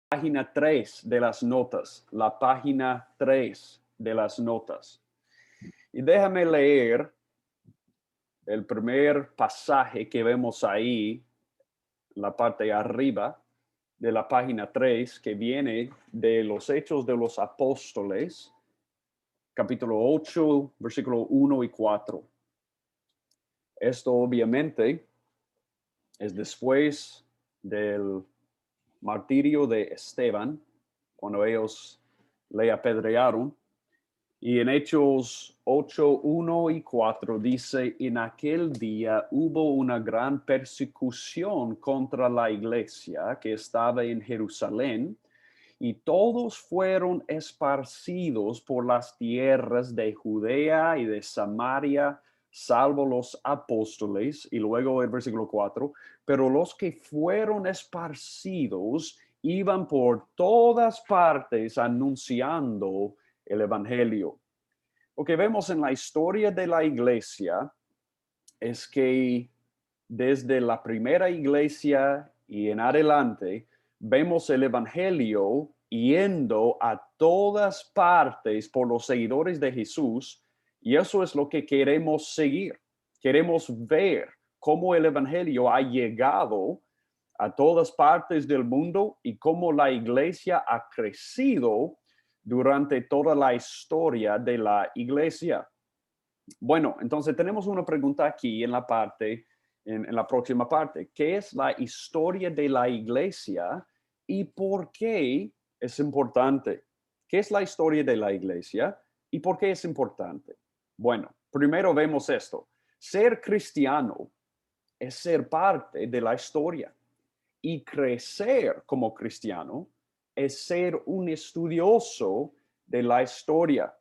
página 3 de las notas, la página 3 de las notas. Y déjame leer el primer pasaje que vemos ahí, la parte de arriba de la página 3, que viene de los Hechos de los Apóstoles, capítulo 8, versículo 1 y 4. Esto obviamente es después del martirio de Esteban, cuando ellos le apedrearon. Y en Hechos 8, 1 y 4 dice, en aquel día hubo una gran persecución contra la iglesia que estaba en Jerusalén, y todos fueron esparcidos por las tierras de Judea y de Samaria, salvo los apóstoles. Y luego el versículo 4, pero los que fueron esparcidos iban por todas partes anunciando el evangelio. Lo que vemos en la historia de la iglesia es que desde la primera iglesia y en adelante vemos el evangelio yendo a todas partes por los seguidores de Jesús, y eso es lo que queremos seguir. Queremos ver cómo el evangelio ha llegado a todas partes del mundo y cómo la iglesia ha crecido durante toda la historia de la iglesia. Bueno, entonces tenemos una pregunta aquí en la parte, en la próxima parte. ¿Qué es la historia de la iglesia y por qué es importante? ¿Qué es la historia de la iglesia y por qué es importante? Bueno, primero vemos esto. Ser cristiano es ser parte de la historia, y crecer como cristiano es ser un estudioso de la historia.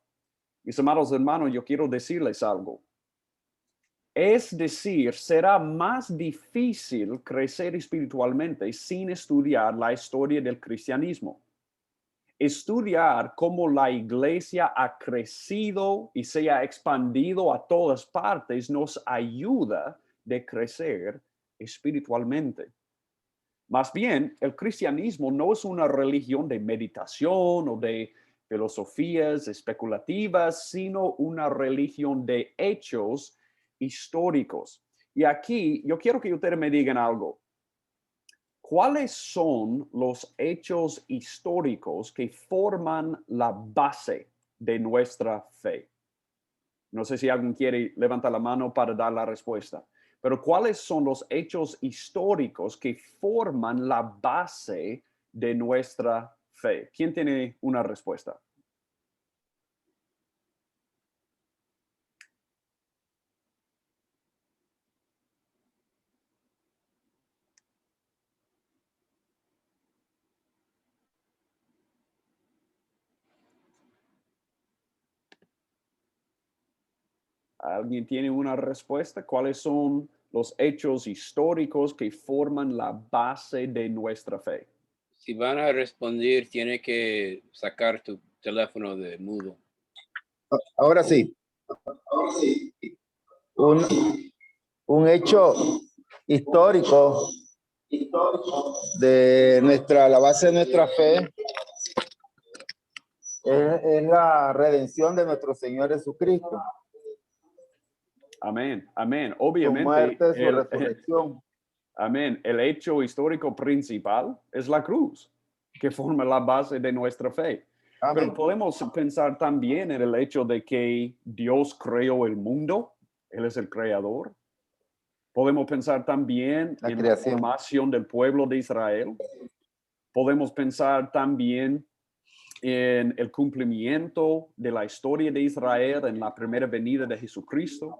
Mis amados hermanos, yo quiero decirles algo. Es decir, será más difícil crecer espiritualmente sin estudiar la historia del cristianismo. Estudiar cómo la iglesia ha crecido y se ha expandido a todas partes nos ayuda de crecer espiritualmente. Más bien, el cristianismo no es una religión de meditación o de filosofías especulativas, sino una religión de hechos históricos. Y aquí yo quiero que ustedes me digan algo. ¿Cuáles son los hechos históricos que forman la base de nuestra fe? No sé si alguien quiere levantar la mano para dar la respuesta. Pero ¿cuáles son los hechos históricos que forman la base de nuestra fe? ¿Quién tiene una respuesta? ¿Alguien tiene una respuesta? ¿Cuáles son los hechos históricos que forman la base de nuestra fe? Si van a responder, tiene que sacar tu teléfono de mudo. Ahora sí, un, un hecho histórico de la base de nuestra fe es la redención de nuestro Señor Jesucristo. Amén, amén. Su Obviamente, muerte, su resurrección. amén. El hecho histórico principal es la cruz, que forma la base de nuestra fe. Amén. Pero podemos pensar también en el hecho de que Dios creó el mundo, Él es el creador. Podemos pensar también La en la creación. formación del pueblo de Israel. Podemos pensar también en el cumplimiento de la historia de Israel en la primera venida de Jesucristo,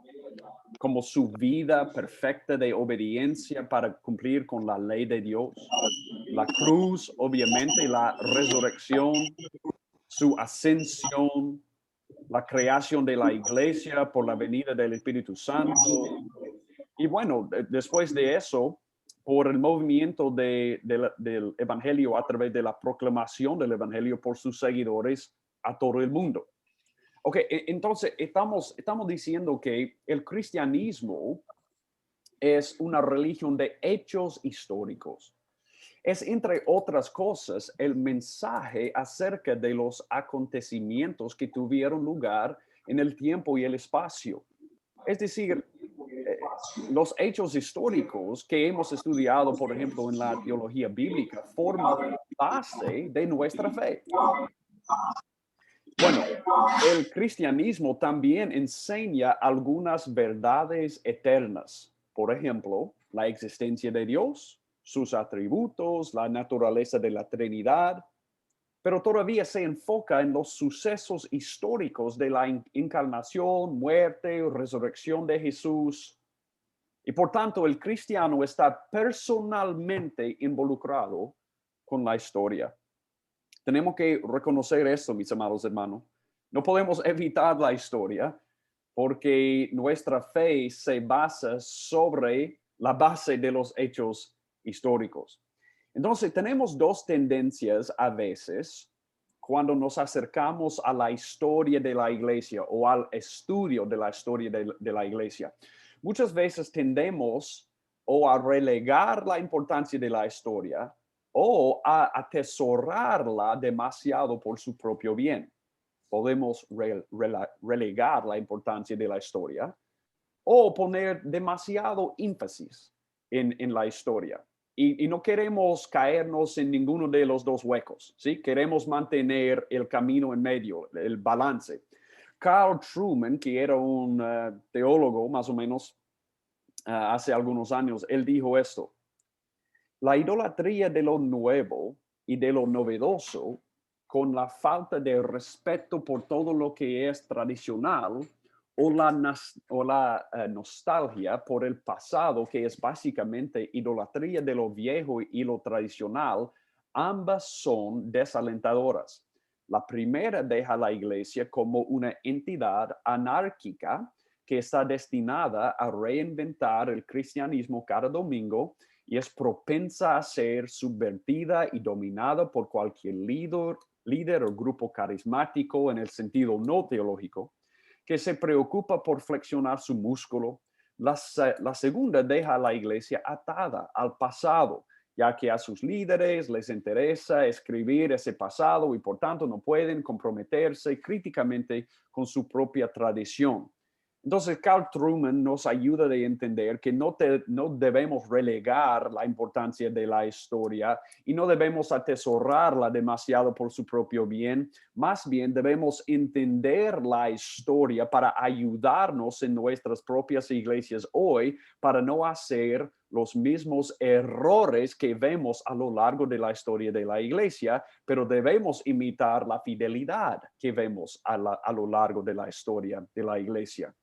como su vida perfecta de obediencia para cumplir con la ley de Dios. La cruz, obviamente, la resurrección, su ascensión, la creación de la iglesia por la venida del Espíritu Santo. Y bueno, después de eso, por el movimiento del evangelio a través de la proclamación del evangelio por sus seguidores a todo el mundo. Ok, entonces estamos diciendo que el cristianismo es una religión de hechos históricos. es, entre otras cosas, el mensaje acerca de los acontecimientos que tuvieron lugar en el tiempo y el espacio. Es decir, los hechos históricos que hemos estudiado, por ejemplo, en la teología bíblica, forman base de nuestra fe. Bueno, el cristianismo también enseña algunas verdades eternas. Por ejemplo, la existencia de Dios, sus atributos, la naturaleza de la Trinidad, pero todavía se enfoca en los sucesos históricos de la encarnación, muerte, resurrección de Jesús. Y por tanto, el cristiano está personalmente involucrado con la historia. Tenemos que reconocer esto, mis amados hermanos. No podemos evitar la historia porque nuestra fe se basa sobre la base de los hechos históricos. Entonces, tenemos dos tendencias a veces cuando nos acercamos a la historia de la iglesia o al estudio de la historia de la iglesia. Muchas veces tendemos o a relegar la importancia de la historia o a atesorarla demasiado por su propio bien. Podemos relegar la importancia de la historia o poner demasiado énfasis en la historia. Y no queremos caernos en ninguno de los dos huecos, ¿sí? Queremos mantener el camino en medio, el balance. Carl Trueman, que era un teólogo más o menos hace algunos años, él dijo esto: la idolatría de lo nuevo y de lo novedoso, con la falta de respeto por todo lo que es tradicional, o la nostalgia por el pasado, que es básicamente idolatría de lo viejo y lo tradicional, ambas son desalentadoras. La primera deja a la iglesia como una entidad anárquica que está destinada a reinventar el cristianismo cada domingo y es propensa a ser subvertida y dominada por cualquier líder o grupo carismático en el sentido no teológico, que se preocupa por flexionar su músculo. La segunda deja a la iglesia atada al pasado, ya que a sus líderes les interesa escribir ese pasado y por tanto no pueden comprometerse críticamente con su propia tradición. Entonces, Carl Trueman nos ayuda a entender que no debemos relegar la importancia de la historia y no debemos atesorarla demasiado por su propio bien. Más bien, debemos entender la historia para ayudarnos en nuestras propias iglesias hoy, para no hacer los mismos errores que vemos a lo largo de la historia de la iglesia, pero debemos imitar la fidelidad que vemos a lo largo de la historia de la iglesia.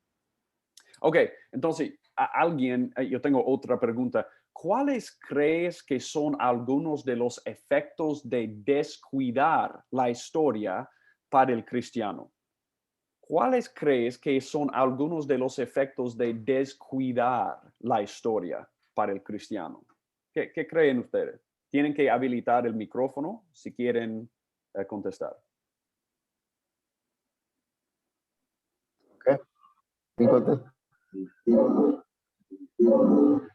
Ok, entonces, yo tengo otra pregunta. ¿Cuáles crees que son algunos de los efectos de descuidar la historia para el cristiano? ¿Cuáles crees que son algunos de los efectos de descuidar la historia para el cristiano? ¿Qué creen ustedes? Tienen que habilitar el micrófono si quieren contestar. Okay.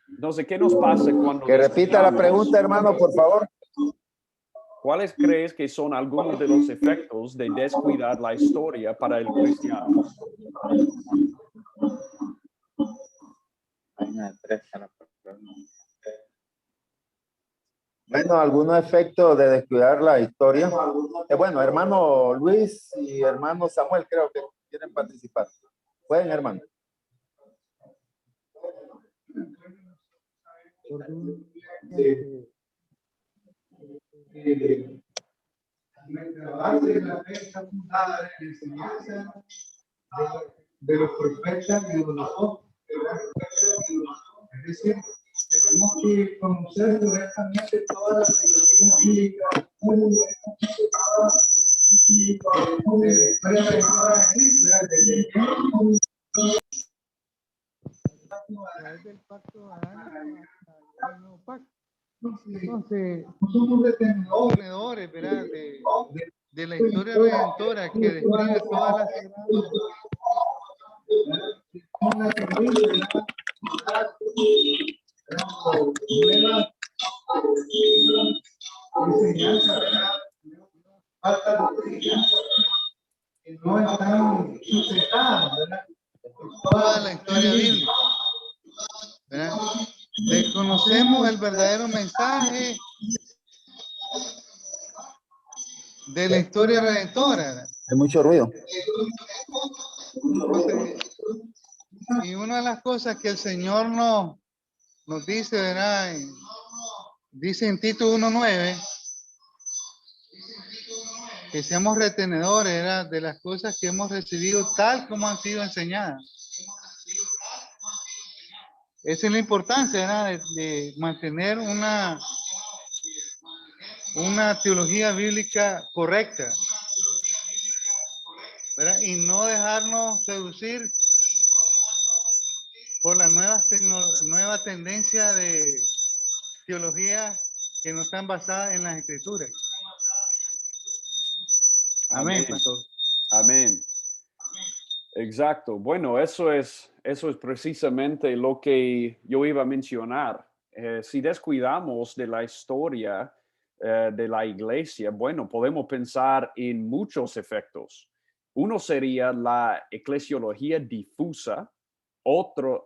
Entonces, ¿qué nos pasa cuando... Que repita la pregunta, hermano, por favor. ¿Cuáles crees que son algunos de los efectos de descuidar la historia para el cristiano? Bueno, algunos efectos de descuidar la historia. Bueno, hermano Luis y hermano Samuel creo que quieren participar. Pueden, hermano. Nuestra base de la fe está fundada en la enseñanza de los profetas y de los apóstoles. Es decir, tenemos que conocer correctamente todas las teologías bíblicas de la historia de toda desde el pacto adánico hasta el nuevo pacto. Entonces, somos tenedores, ¿verdad? De la historia redentora que describe todas las desconocemos el verdadero mensaje de la historia redentora. Hay mucho ruido. Entonces, y una de las cosas que el Señor nos dice, ¿verdad? Dice en Tito 1:9 que seamos retenedores, ¿verdad?, de las cosas que hemos recibido tal como han sido enseñadas. Esa es la importancia, ¿verdad?, de mantener una teología bíblica correcta, ¿verdad? Y no dejarnos seducir por las nueva tendencia de teología que no están basadas en las escrituras. Amén, pastor. Amén. Exacto. Bueno, eso es precisamente lo que yo iba a mencionar. Si descuidamos de la historia de la iglesia, bueno, podemos pensar en muchos efectos. Uno sería la eclesiología difusa. Otro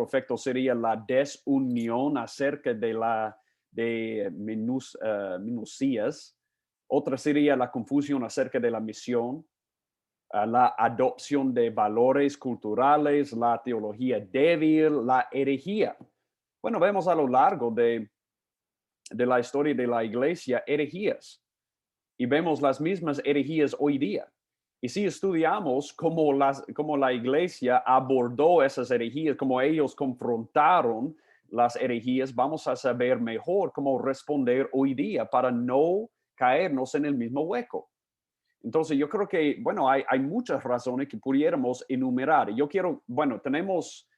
efecto sería la desunión acerca de minucias. Otra sería la confusión acerca de la misión, la adopción de valores culturales, la teología débil, la herejía. Bueno, vemos a lo largo de la historia de la iglesia herejías y vemos las mismas herejías hoy día. Y si estudiamos cómo la iglesia abordó esas herejías, cómo ellos confrontaron las herejías, vamos a saber mejor cómo responder hoy día para no caernos en el mismo hueco. Entonces, yo creo que, bueno, hay muchas razones que pudiéramos enumerar. Yo quiero, bueno, tenemos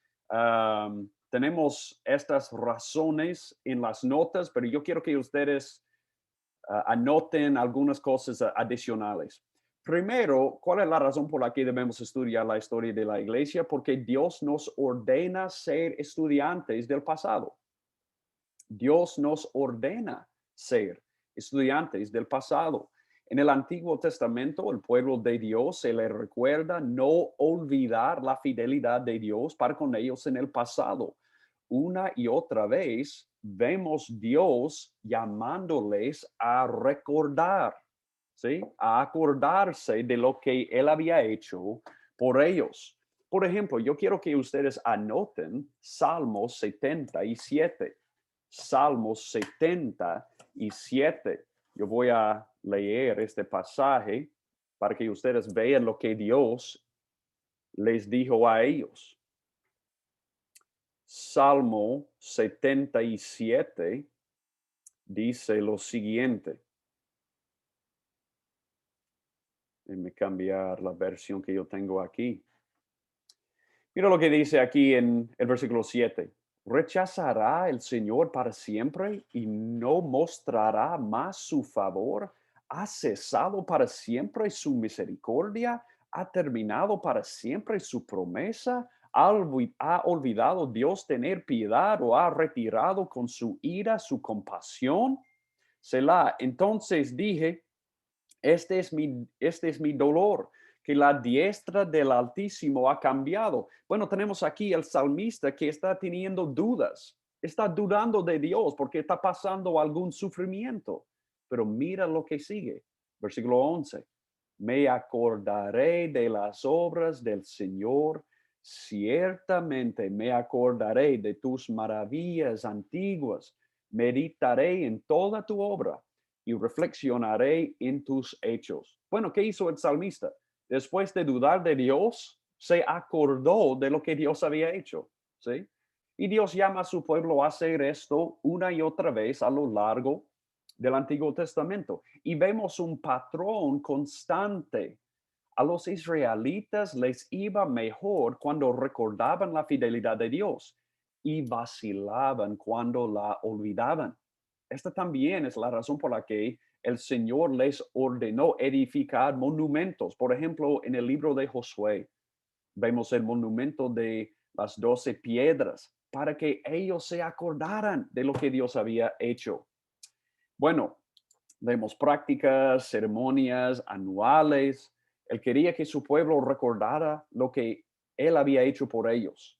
estas razones en las notas, pero yo quiero que ustedes anoten algunas cosas adicionales. Primero, ¿cuál es la razón por la que debemos estudiar la historia de la iglesia? Porque Dios nos ordena ser estudiantes del pasado. Dios nos ordena ser estudiantes del pasado. En el Antiguo Testamento, el pueblo de Dios se le recuerda no olvidar la fidelidad de Dios para con ellos en el pasado. Una y otra vez vemos Dios llamándoles a recordar, ¿sí? A acordarse de lo que Él había hecho por ellos. Por ejemplo, yo quiero que ustedes anoten Salmos 77. Salmos 77. Yo voy a leer este pasaje para que ustedes vean lo que Dios les dijo a ellos. Salmo 77 dice lo siguiente. Déjenme cambiar la versión que yo tengo aquí. Mira lo que dice aquí en el versículo 7. ¿Rechazará el Señor para siempre y no mostrará más su favor? ¿Ha cesado para siempre su misericordia? ¿Ha terminado para siempre su promesa? ¿Ha olvidado Dios tener piedad o ha retirado con su ira su compasión? Selah. Entonces dije, este es mi dolor, que la diestra del Altísimo ha cambiado. Bueno, tenemos aquí el salmista que está teniendo dudas, está dudando de Dios porque está pasando algún sufrimiento. Pero mira lo que sigue, versículo 11. Me acordaré de las obras del Señor, ciertamente me acordaré de tus maravillas antiguas, meditaré en toda tu obra y reflexionaré en tus hechos. Bueno, ¿qué hizo el salmista? Después de dudar de Dios, se acordó de lo que Dios había hecho, ¿sí? Y Dios llama a su pueblo a hacer esto una y otra vez a lo largo del Antiguo Testamento. Y vemos un patrón constante. A los israelitas les iba mejor cuando recordaban la fidelidad de Dios y vacilaban cuando la olvidaban. Esta también es la razón por la que el Señor les ordenó edificar monumentos. Por ejemplo, en el libro de Josué, vemos el monumento de las 12 piedras para que ellos se acordaran de lo que Dios había hecho. Bueno, vemos prácticas, ceremonias anuales. Él quería que su pueblo recordara lo que Él había hecho por ellos.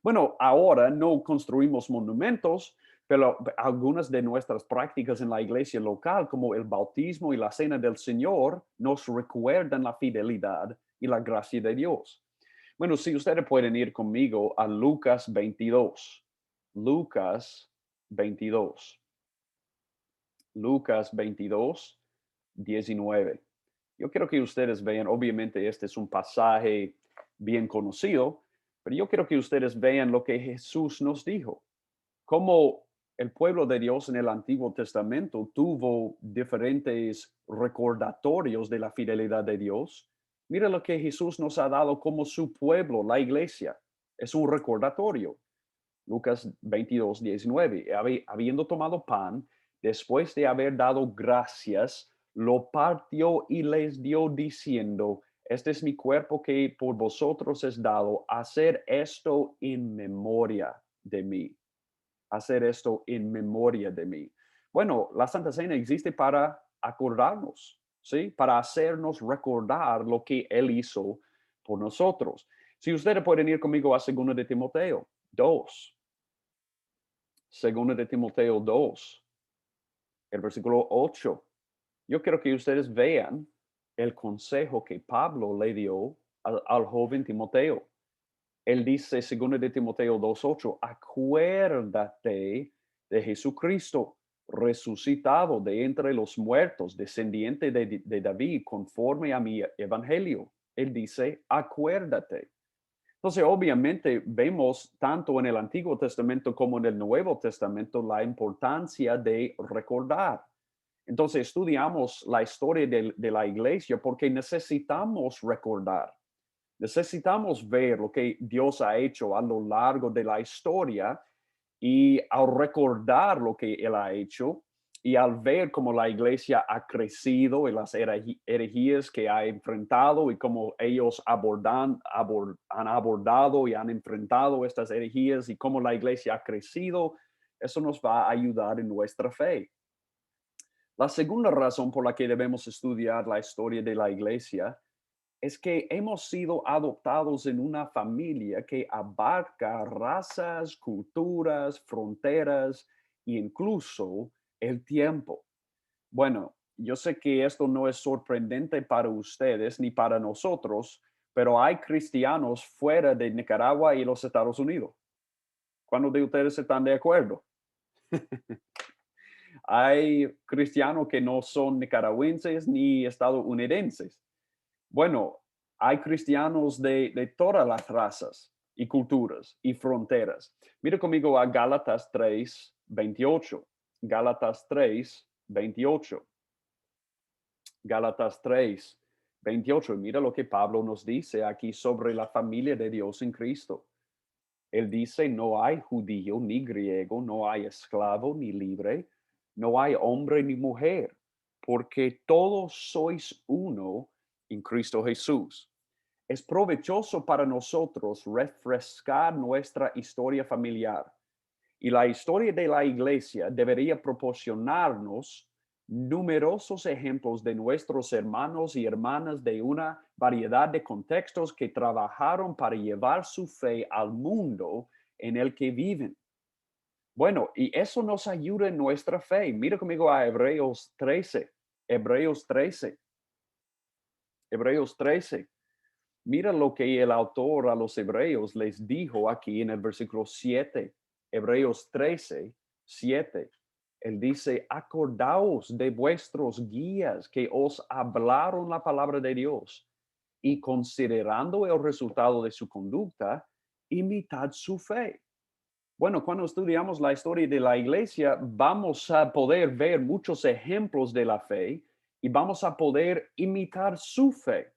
Bueno, ahora no construimos monumentos, pero algunas de nuestras prácticas en la iglesia local, como el bautismo y la cena del Señor, nos recuerdan la fidelidad y la gracia de Dios. Bueno, si ustedes pueden ir conmigo a Lucas 22. Lucas 22. Lucas 22, 19. Yo quiero que ustedes vean, obviamente este es un pasaje bien conocido, pero yo quiero que ustedes vean lo que Jesús nos dijo. Cómo el pueblo de Dios en el Antiguo Testamento tuvo diferentes recordatorios de la fidelidad de Dios. Mira lo que Jesús nos ha dado como su pueblo, la iglesia. Es un recordatorio. Lucas 22, 19. Habiendo tomado pan, después de haber dado gracias, lo partió y les dio diciendo, este es mi cuerpo que por vosotros es dado, hacer esto en memoria de mí. Hacer esto en memoria de mí. Bueno, la Santa Cena existe para acordarnos, ¿sí? Para hacernos recordar lo que Él hizo por nosotros. Si ustedes pueden ir conmigo a 2 de Timoteo 2. 2 de Timoteo 2, el versículo 8. Yo quiero que ustedes vean el consejo que Pablo le dio al joven Timoteo. Él dice, 2 de Timoteo 2:8, acuérdate de Jesucristo, resucitado de entre los muertos, descendiente de David, conforme a mi evangelio. Él dice, acuérdate. Entonces, obviamente, vemos tanto en el Antiguo Testamento como en el Nuevo Testamento la importancia de recordar. Entonces, estudiamos la historia de la iglesia porque necesitamos recordar. Necesitamos ver lo que Dios ha hecho a lo largo de la historia y al recordar lo que Él ha hecho y al ver cómo la iglesia ha crecido y las herejías que ha enfrentado y cómo ellos han abordado y han enfrentado estas herejías y cómo la iglesia ha crecido, eso nos va a ayudar en nuestra fe. La segunda razón por la que debemos estudiar la historia de la iglesia es que hemos sido adoptados en una familia que abarca razas, culturas, fronteras e incluso el tiempo. Bueno, yo sé que esto no es sorprendente para ustedes ni para nosotros, pero hay cristianos fuera de Nicaragua y los Estados Unidos. ¿Cuántos de ustedes están de acuerdo? Hay cristianos que no son nicaragüenses ni estadounidenses. Bueno, hay cristianos de todas las razas y culturas y fronteras. Mira conmigo a Gálatas 3, 28. Gálatas 3, 28. Gálatas 3, 28. Mira lo que Pablo nos dice aquí sobre la familia de Dios en Cristo. Él dice, no hay judío ni griego, no hay esclavo ni libre, no hay hombre ni mujer, porque todos sois uno en Cristo Jesús. Es provechoso para nosotros refrescar nuestra historia familiar y la historia de la iglesia debería proporcionarnos numerosos ejemplos de nuestros hermanos y hermanas de una variedad de contextos que trabajaron para llevar su fe al mundo en el que viven. Bueno, y eso nos ayuda en nuestra fe. Mira conmigo a Hebreos 13. Hebreos 13. Hebreos 13. Mira lo que el autor a los hebreos les dijo aquí en el versículo 7. Hebreos 13, 7. Él dice, acordaos de vuestros guías que os hablaron la palabra de Dios y considerando el resultado de su conducta, imitad su fe. Bueno, cuando estudiamos la historia de la iglesia, vamos a poder ver muchos ejemplos de la fe y vamos a poder imitar su fe.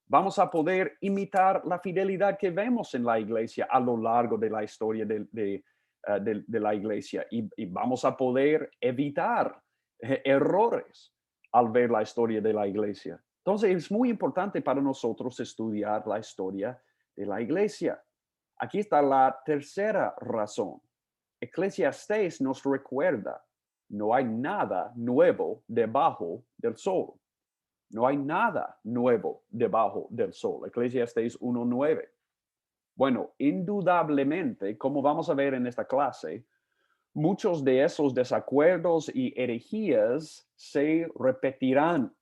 Vamos a poder imitar la fidelidad que vemos en la iglesia a lo largo de la historia de la iglesia y vamos a poder evitar errores al ver la historia de la iglesia. Entonces es muy importante para nosotros estudiar la historia de la iglesia. Aquí está la tercera razón. Eclesiastés nos recuerda, no hay nada nuevo debajo del sol. No hay nada nuevo debajo del sol. Eclesiastés 1:9. Bueno, indudablemente, como vamos a ver en esta clase, muchos de esos desacuerdos y herejías se repetirán.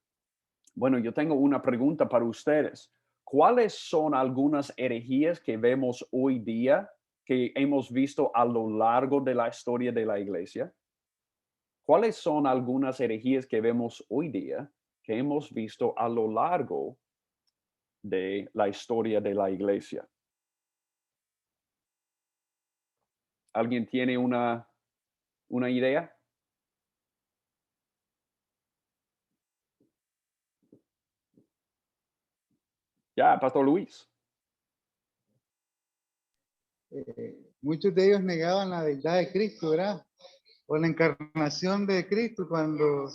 Bueno, yo tengo una pregunta para ustedes. ¿Cuáles son algunas herejías que vemos hoy día, que hemos visto a lo largo de la historia de la iglesia? ¿Cuáles son algunas herejías que vemos hoy día que hemos visto a lo largo de la historia de la iglesia? ¿Alguien tiene una idea? Ya, Pastor Luis. Muchos de ellos negaban la deidad de Cristo, ¿verdad? O la encarnación de Cristo, cuando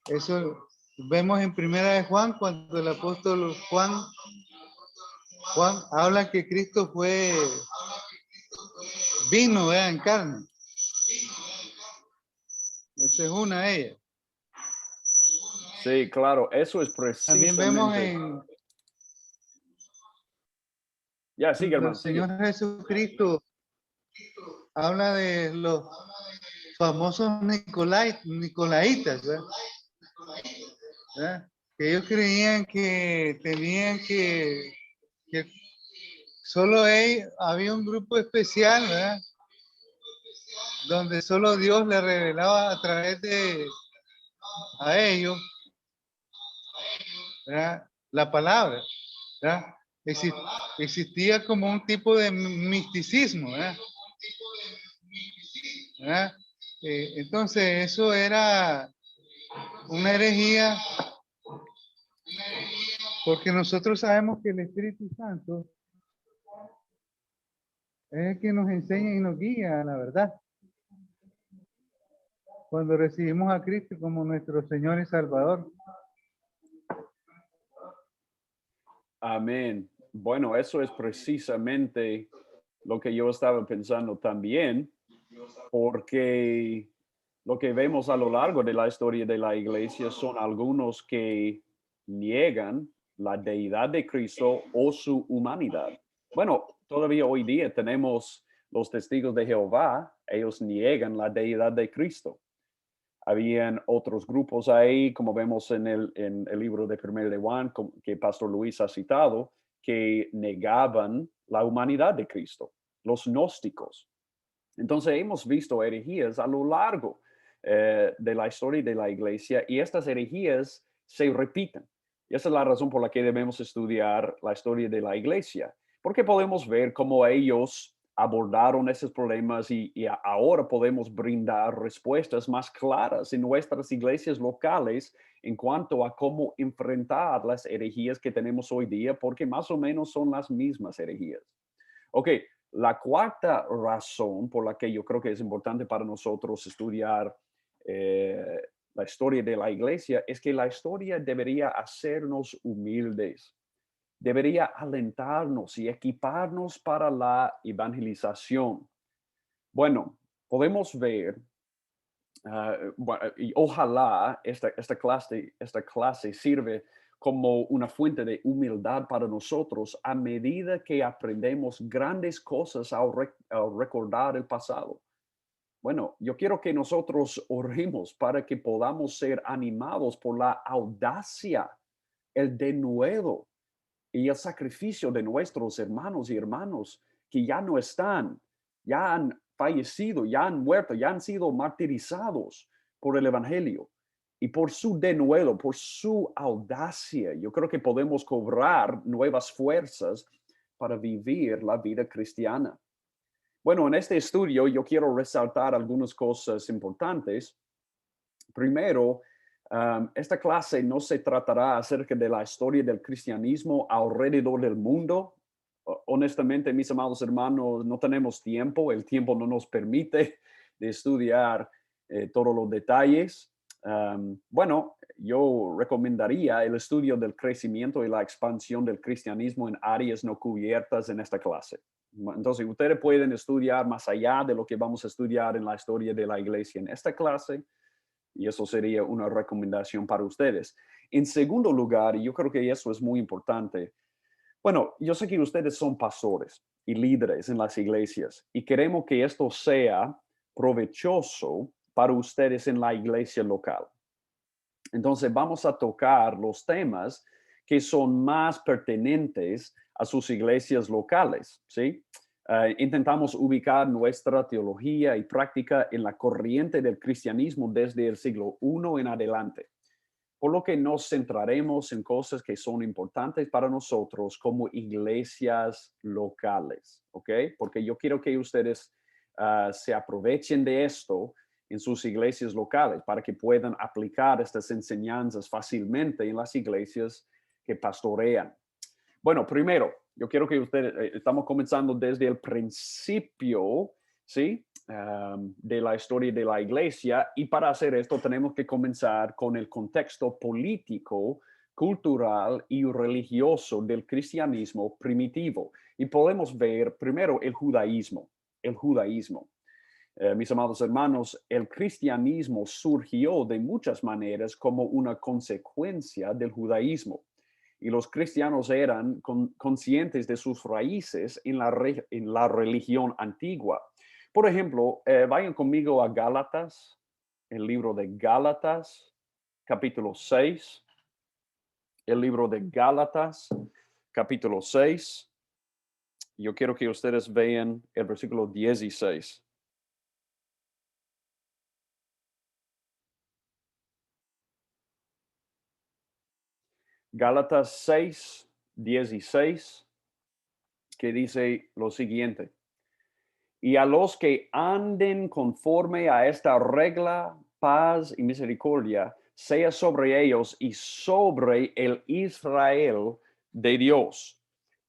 eso vemos en Primera de Juan, cuando el apóstol Juan habla que Cristo vino, ¿verdad? En carne. Esa es una de ellas. Sí, claro, eso es También vemos precisamente. Ya, sigue, el hermano, sigue. Señor Jesucristo habla de los famosos nicolaitas, ¿verdad? ¿Verdad? Que ellos creían que tenían que solo había un grupo especial, ¿verdad? Donde solo Dios le revelaba a través a ellos, ¿verdad? La palabra, ¿verdad? Existía como un tipo de misticismo, ¿verdad? ¿Verdad? Entonces eso era una herejía, porque nosotros sabemos que el Espíritu Santo es el que nos enseña y nos guía a la verdad. Cuando recibimos a Cristo como nuestro Señor y Salvador. Amén. Bueno, eso es precisamente lo que yo estaba pensando también, porque lo que vemos a lo largo de la historia de la iglesia son algunos que niegan la deidad de Cristo o su humanidad. Bueno, todavía hoy día tenemos los testigos de Jehová, ellos niegan la deidad de Cristo. Habían otros grupos ahí, como vemos en el libro de 1 de Juan, que Pastor Luis ha citado, que negaban la humanidad de Cristo, los gnósticos. Entonces hemos visto herejías a lo largo de la historia de la iglesia y estas herejías se repiten. Y esa es la razón por la que debemos estudiar la historia de la iglesia, porque podemos ver cómo ellos abordaron esos problemas y ahora podemos brindar respuestas más claras en nuestras iglesias locales en cuanto a cómo enfrentar las herejías que tenemos hoy día, porque más o menos son las mismas herejías. Ok, la cuarta razón por la que yo creo que es importante para nosotros estudiar la historia de la iglesia es que la historia debería hacernos humildes, debería alentarnos y equiparnos para la evangelización. Bueno, podemos ver, y ojalá esta clase sirve como una fuente de humildad para nosotros a medida que aprendemos grandes cosas al recordar el pasado. Bueno, yo quiero que nosotros oremos para que podamos ser animados por la audacia, el denuedo y el sacrificio de nuestros hermanos y hermanas que ya no están, ya han fallecido, ya han muerto, ya han sido martirizados por el Evangelio. Y por su denuedo, por su audacia, yo creo que podemos cobrar nuevas fuerzas para vivir la vida cristiana. Bueno, en este estudio yo quiero resaltar algunas cosas importantes. Primero, esta clase no se tratará acerca de la historia del cristianismo alrededor del mundo. Honestamente, mis amados hermanos, no tenemos tiempo. El tiempo no nos permite de estudiar todos los detalles. Bueno, yo recomendaría el estudio del crecimiento y la expansión del cristianismo en áreas no cubiertas en esta clase. Entonces, ustedes pueden estudiar más allá de lo que vamos a estudiar en la historia de la iglesia en esta clase. Y eso sería una recomendación para ustedes. En segundo lugar, y yo creo que eso es muy importante, Bueno, yo sé que ustedes son pastores y líderes en las iglesias y queremos que esto sea provechoso para ustedes en la iglesia local. Entonces vamos a tocar los temas que son más pertinentes a sus iglesias locales, ¿sí? Intentamos ubicar nuestra teología y práctica en la corriente del cristianismo desde el siglo I en adelante, por lo que nos centraremos en cosas que son importantes para nosotros como iglesias locales, ¿ok? Porque yo quiero que ustedes se aprovechen de esto en sus iglesias locales para que puedan aplicar estas enseñanzas fácilmente en las iglesias que pastorean. Bueno, primero, yo quiero que ustedes, estamos comenzando desde el principio, ¿sí? De la historia de la iglesia, y para hacer esto tenemos que comenzar con el contexto político, cultural y religioso del cristianismo primitivo. Y podemos ver primero el judaísmo. Mis amados hermanos, el cristianismo surgió de muchas maneras como una consecuencia del judaísmo. Y los cristianos eran conscientes de sus raíces en la religión antigua. Por ejemplo, vayan conmigo a Gálatas, el libro de Gálatas, capítulo 6. El libro de Gálatas, capítulo 6. Yo quiero que ustedes vean el versículo 16. Gálatas 6, 16, que dice lo siguiente: y a los que anden conforme a esta regla, paz y misericordia, sea sobre ellos y sobre el Israel de Dios.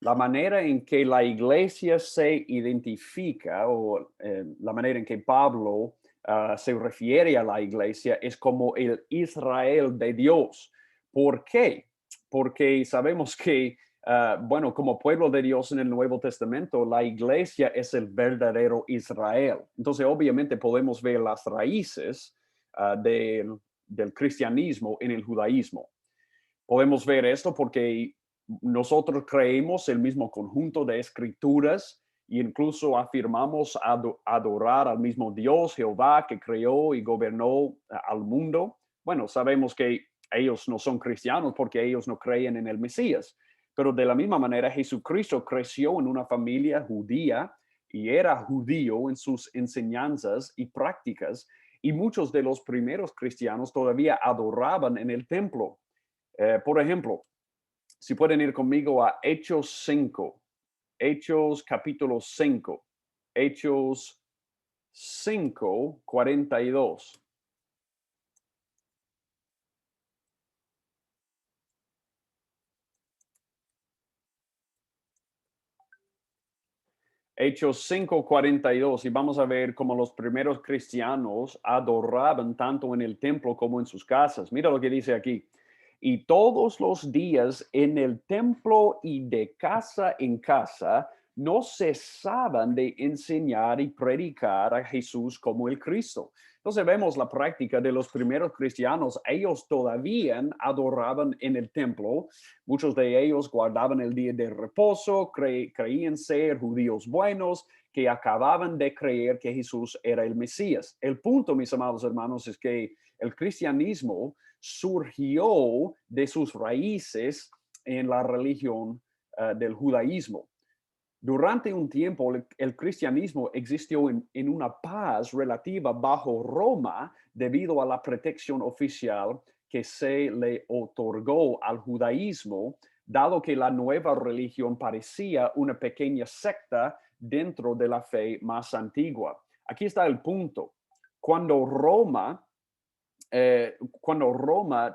La manera en que la iglesia se identifica, o la manera en que Pablo se refiere a la iglesia, es como el Israel de Dios. ¿Por qué? Porque sabemos que bueno, como pueblo de Dios en el Nuevo Testamento, la iglesia es el verdadero Israel. Entonces, obviamente podemos ver las raíces del cristianismo en el judaísmo. Podemos ver esto porque nosotros creemos el mismo conjunto de escrituras e incluso afirmamos adorar al mismo Dios, Jehová, que creó y gobernó al mundo. Bueno, sabemos que ellos no son cristianos porque ellos no creen en el Mesías. Pero de la misma manera, Jesucristo creció en una familia judía y era judío en sus enseñanzas y prácticas. Y muchos de los primeros cristianos todavía adoraban en el templo. Por ejemplo, si pueden ir conmigo a Hechos 5, Hechos capítulo 5, Hechos 5, 42. Hechos 5:42, y vamos a ver cómo los primeros cristianos adoraban tanto en el templo como en sus casas. Mira lo que dice aquí: y todos los días en el templo y de casa en casa no cesaban de enseñar y predicar a Jesús como el Cristo. Entonces vemos la práctica de los primeros cristianos. Ellos todavía adoraban en el templo. Muchos de ellos guardaban el día de reposo, creían ser judíos buenos, que acababan de creer que Jesús era el Mesías. El punto, mis amados hermanos, es que el cristianismo surgió de sus raíces en la religión del judaísmo. Durante un tiempo, el cristianismo existió en una paz relativa bajo Roma debido a la protección oficial que se le otorgó al judaísmo, dado que la nueva religión parecía una pequeña secta dentro de la fe más antigua. Aquí está el punto. Cuando Roma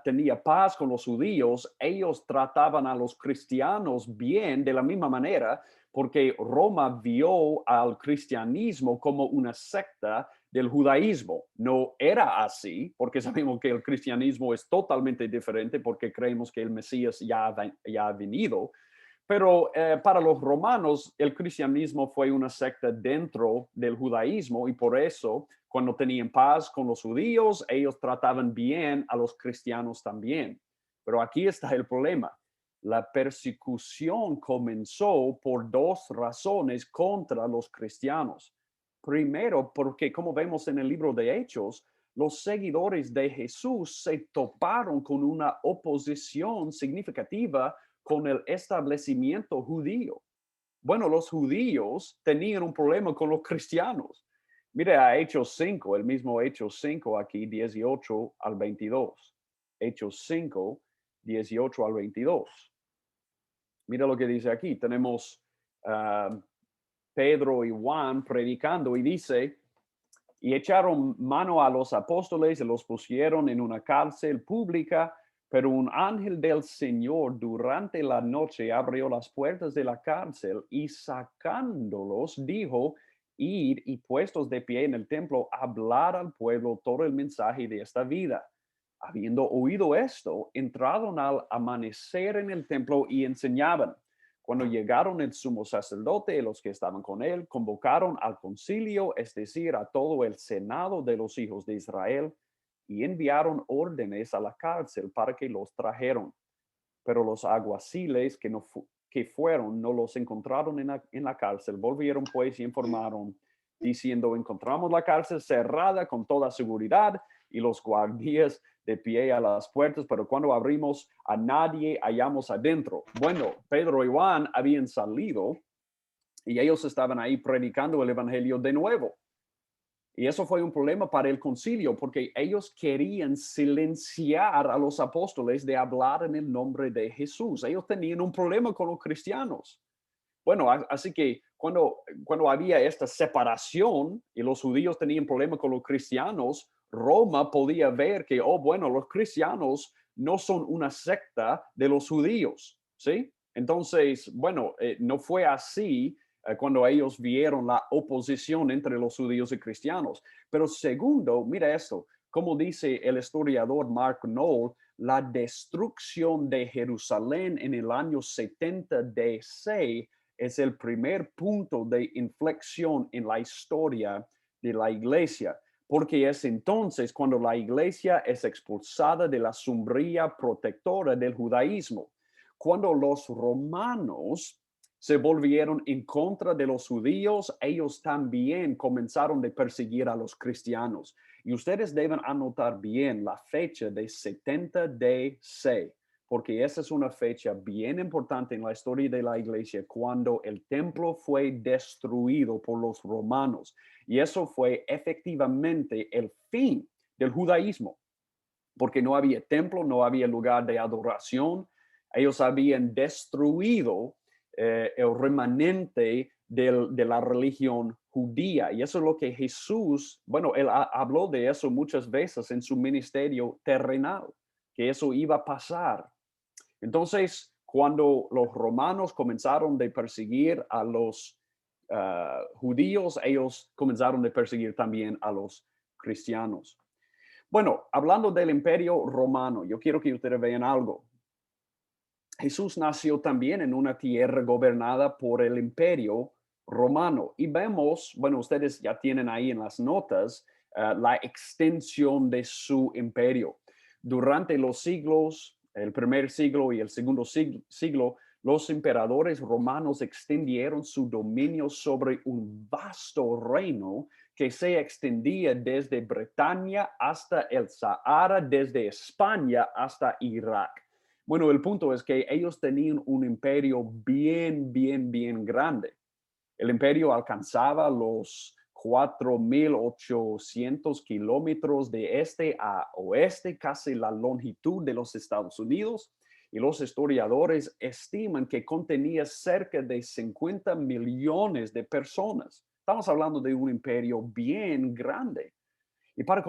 tenía paz con los judíos, ellos trataban a los cristianos bien de la misma manera, porque Roma vio al cristianismo como una secta del judaísmo. No era así, porque sabemos que el cristianismo es totalmente diferente, porque creemos que el Mesías ya ha venido. Pero para los romanos, el cristianismo fue una secta dentro del judaísmo, y por eso, cuando tenían paz con los judíos, ellos trataban bien a los cristianos también. Pero aquí está el problema. la persecución comenzó por dos razones contra los cristianos. Primero, porque como vemos en el libro de Hechos, los seguidores de Jesús se toparon con una oposición significativa con el establecimiento judío. Bueno, los judíos tenían un problema con los cristianos. Mire a Hechos 5, el mismo Hechos 5 aquí, 18 al 22. Hechos 5, 18 al 22. Mira lo que dice aquí. Tenemos Pedro y Juan predicando y dice, y echaron mano a los apóstoles y los pusieron en una cárcel pública, pero un ángel del Señor durante la noche abrió las puertas de la cárcel y sacándolos dijo, id y puestos de pie en el templo, hablar al pueblo todo el mensaje de esta vida. Habiendo oído esto, entraron al amanecer en el templo y enseñaban. Cuando llegaron el sumo sacerdote y los que estaban con él, convocaron al concilio, es decir, a todo el senado de los hijos de Israel, y enviaron órdenes a la cárcel para que los trajeron. Pero los alguaciles que fueron no los encontraron en la cárcel. Volvieron pues y informaron, diciendo, encontramos la cárcel cerrada con toda seguridad y los guardias de pie a las puertas, pero cuando abrimos a nadie hallamos adentro. Bueno, Pedro y Juan habían salido y ellos estaban ahí predicando el evangelio de nuevo. Y eso fue un problema para el concilio porque ellos querían silenciar a los apóstoles de hablar en el nombre de Jesús. Ellos tenían un problema con los cristianos. Bueno, así que cuando había esta separación y los judíos tenían problema con los cristianos, Roma podía ver que, oh, bueno, los cristianos no son una secta de los judíos, ¿sí? Entonces, bueno, no fue así cuando ellos vieron la oposición entre los judíos y cristianos. Pero segundo, mira esto, como dice el historiador Mark Knoll, la destrucción de Jerusalén en el año 70 DC es el primer punto de inflexión en la historia de la iglesia, porque es entonces cuando la iglesia es expulsada de la sombría protectora del judaísmo. Cuando los romanos se volvieron en contra de los judíos, ellos también comenzaron a perseguir a los cristianos. Y ustedes deben anotar bien la fecha de 70 DC, porque esa es una fecha bien importante en la historia de la iglesia, cuando el templo fue destruido por los romanos. Y eso fue efectivamente el fin del judaísmo, porque no había templo, no había lugar de adoración. Ellos habían destruido el remanente de la religión judía. Y eso es lo que Jesús, bueno, él habló de eso muchas veces en su ministerio terrenal, que eso iba a pasar. Entonces, cuando los romanos comenzaron a perseguir a los judíos, ellos comenzaron a perseguir también a los cristianos. Bueno, hablando del imperio romano, yo quiero que ustedes vean algo. Jesús nació también en una tierra gobernada por el imperio romano. Y vemos, bueno, ustedes ya tienen ahí en las notas la extensión de su imperio. Durante los siglos, el primer siglo y el segundo siglo, los emperadores romanos extendieron su dominio sobre un vasto reino que se extendía desde Bretaña hasta el Sahara, desde España hasta Irak. Bueno, el punto es que ellos tenían un imperio bien grande. El imperio alcanzaba los 4.800 kilómetros de este a oeste, casi la longitud de los Estados Unidos, y los historiadores estiman que contenía cerca de 50 millones de personas. Estamos hablando de un imperio bien grande. Y para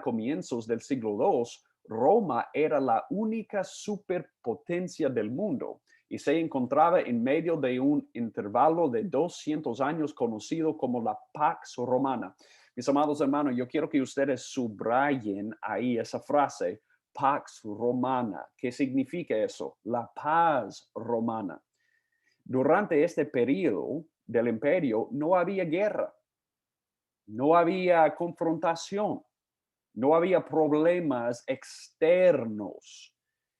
comienzos del siglo II, Roma era la única superpotencia del mundo y se encontraba en medio de un intervalo de 200 años conocido como la Pax Romana. Mis amados hermanos, yo quiero que ustedes subrayen ahí esa frase, Pax Romana. ¿Qué significa eso? La paz romana. Durante este periodo del imperio no había guerra, no había confrontación, no había problemas externos.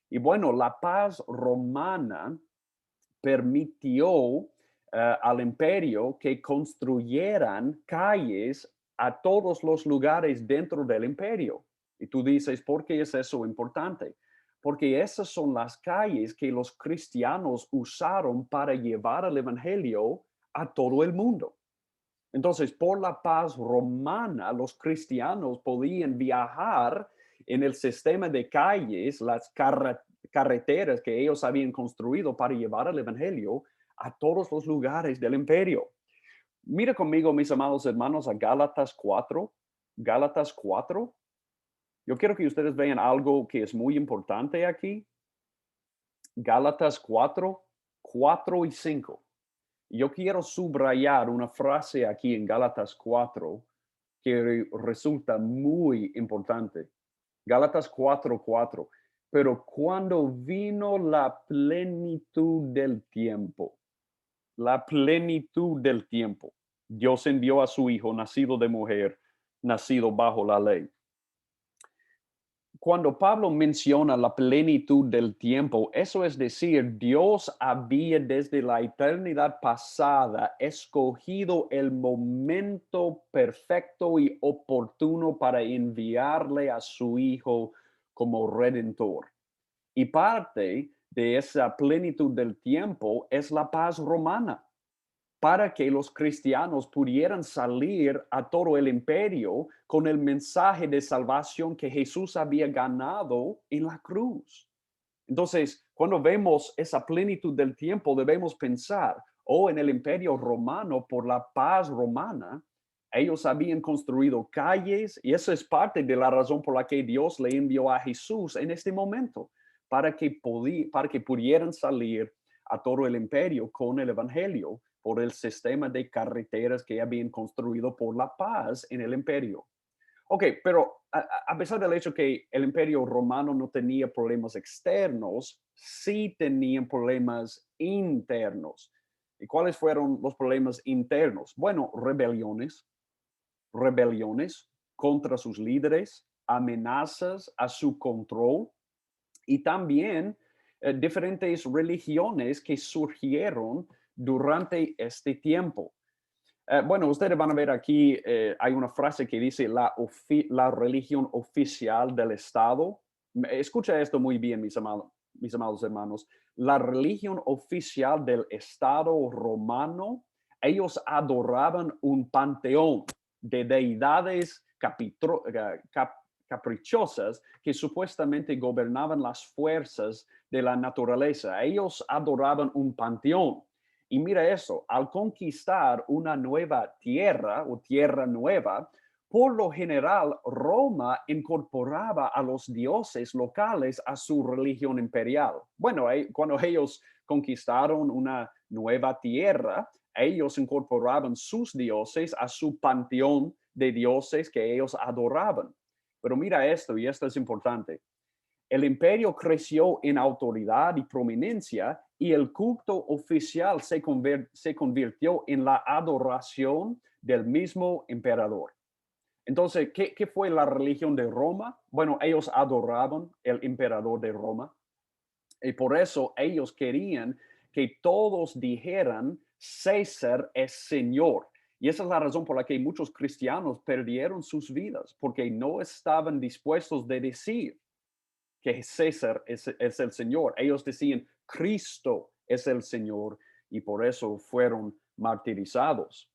Y bueno, la paz romana permitió al imperio que construyeran calles a todos los lugares dentro del imperio. Y tú dices, ¿por qué es eso importante? Porque esas son las calles que los cristianos usaron para llevar el evangelio a todo el mundo. Entonces, por la paz romana, los cristianos podían viajar en el sistema de calles, las carreteras que ellos habían construido para llevar el evangelio a todos los lugares del imperio. Mira conmigo, mis amados hermanos, a Gálatas 4. Gálatas 4. Yo quiero que ustedes vean algo que es muy importante aquí. Gálatas 4, 4 y 5. Yo quiero subrayar una frase aquí en Gálatas 4 que resulta muy importante. Gálatas 4, 4. Pero cuando vino la plenitud del tiempo, Dios envió a su Hijo, nacido de mujer, nacido bajo la ley. Cuando Pablo menciona la plenitud del tiempo, eso es decir, Dios había desde la eternidad pasada escogido el momento perfecto y oportuno para enviarle a su Hijo como redentor. Y parte de esa plenitud del tiempo es la paz romana, para que los cristianos pudieran salir a todo el imperio con el mensaje de salvación que Jesús había ganado en la cruz. Entonces, cuando vemos esa plenitud del tiempo, debemos pensar, en el imperio romano, por la paz romana, ellos habían construido calles y eso es parte de la razón por la que Dios le envió a Jesús en este momento, para que pudieran salir a todo el imperio con el evangelio por el sistema de carreteras que habían construido por la paz en el imperio. Ok, pero a pesar del hecho que el imperio romano no tenía problemas externos, sí tenían problemas internos. ¿Y cuáles fueron los problemas internos? Bueno, rebeliones contra sus líderes, amenazas a su control y también diferentes religiones que surgieron durante este tiempo. Bueno, ustedes van a ver aquí, hay una frase que dice la religión oficial del Estado. Escucha esto muy bien, mis amados hermanos. La religión oficial del Estado romano, ellos adoraban un panteón de deidades caprichosas que supuestamente gobernaban las fuerzas de la naturaleza. Ellos adoraban un panteón. Y mira eso, al conquistar una nueva tierra o tierra nueva, por lo general Roma incorporaba a los dioses locales a su religión imperial. Bueno, cuando ellos conquistaron una nueva tierra, ellos incorporaban sus dioses a su panteón de dioses que ellos adoraban. Pero mira esto, y esto es importante. El imperio creció en autoridad y prominencia y el culto oficial se convirtió en la adoración del mismo emperador. Entonces, ¿qué fue la religión de Roma? Bueno, ellos adoraban el emperador de Roma y por eso ellos querían que todos dijeran César es Señor. Y esa es la razón por la que muchos cristianos perdieron sus vidas, porque no estaban dispuestos de decir que César es el Señor. Ellos decían, Cristo es el Señor, y por eso fueron martirizados.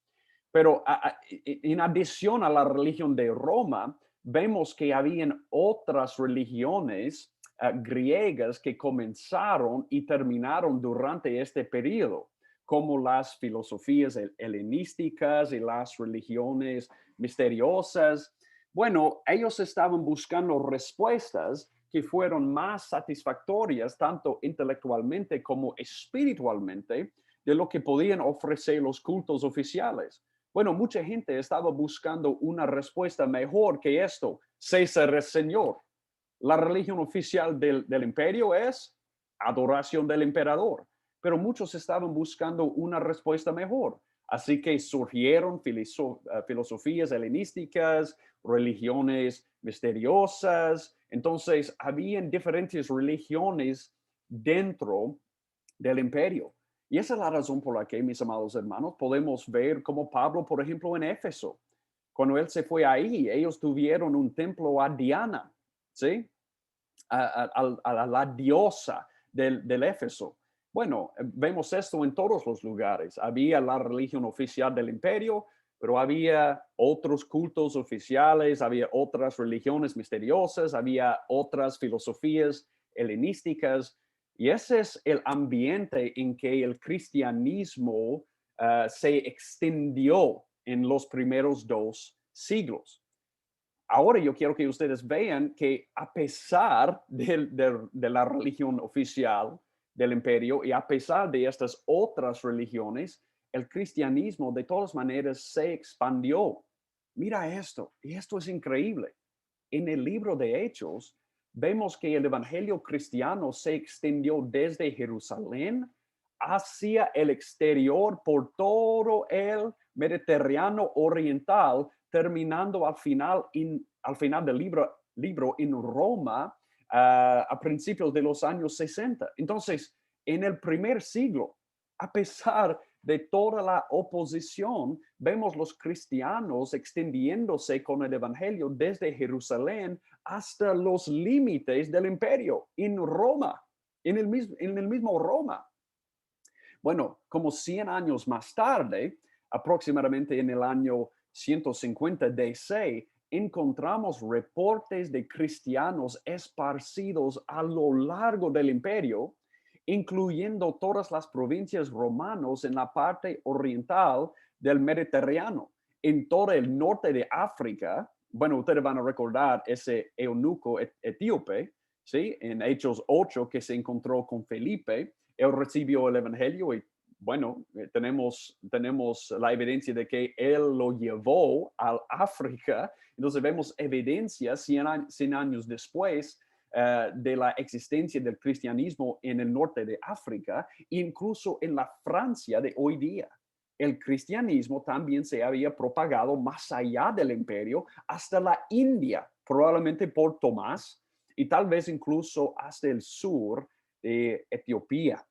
Pero en adición a la religión de Roma, vemos que habían otras religiones griegas que comenzaron y terminaron durante este periodo, como las filosofías helenísticas y las religiones misteriosas. Bueno, ellos estaban buscando respuestas que fueron más satisfactorias tanto intelectualmente como espiritualmente de lo que podían ofrecer los cultos oficiales. Bueno, mucha gente estaba buscando una respuesta mejor que esto. César es Señor. La religión oficial del imperio es adoración del emperador. Pero muchos estaban buscando una respuesta mejor. Así que surgieron filosofías helenísticas, religiones misteriosas. Entonces, habían diferentes religiones dentro del imperio. Y esa es la razón por la que, mis amados hermanos, podemos ver como Pablo, por ejemplo, en Éfeso, cuando él se fue ahí, ellos tuvieron un templo a Diana, ¿sí? A la diosa del Éfeso. Bueno, vemos esto en todos los lugares. Había la religión oficial del imperio, pero había otros cultos oficiales, había otras religiones misteriosas, había otras filosofías helenísticas. Y ese es el ambiente en que el cristianismo se extendió en los primeros 2 siglos. Ahora yo quiero que ustedes vean que a pesar de la religión oficial del imperio y a pesar de estas otras religiones, el cristianismo de todas maneras se expandió. Mira esto, y esto es increíble. En el libro de Hechos, vemos que el evangelio cristiano se extendió desde Jerusalén hacia el exterior por todo el Mediterráneo oriental, terminando al final del libro en Roma a principios de los años 60. Entonces, en el primer siglo, a pesar de toda la oposición, vemos los cristianos extendiéndose con el evangelio desde Jerusalén hasta los límites del imperio en Roma, en el mismo Roma. Bueno, como 100 años más tarde, aproximadamente en el año 150 DC, encontramos reportes de cristianos esparcidos a lo largo del imperio, incluyendo todas las provincias romanas en la parte oriental del Mediterráneo, en todo el norte de África. Bueno, ustedes van a recordar ese eunuco etíope, ¿sí? En Hechos 8, que se encontró con Felipe. Él recibió el evangelio y bueno, tenemos la evidencia de que él lo llevó al África. Entonces vemos evidencia 100 años después de la existencia del cristianismo en el norte de África, incluso en la Francia de hoy día. El cristianismo también se había propagado más allá del imperio hasta la India, probablemente por Tomás, y tal vez incluso hasta el sur de Etiopía.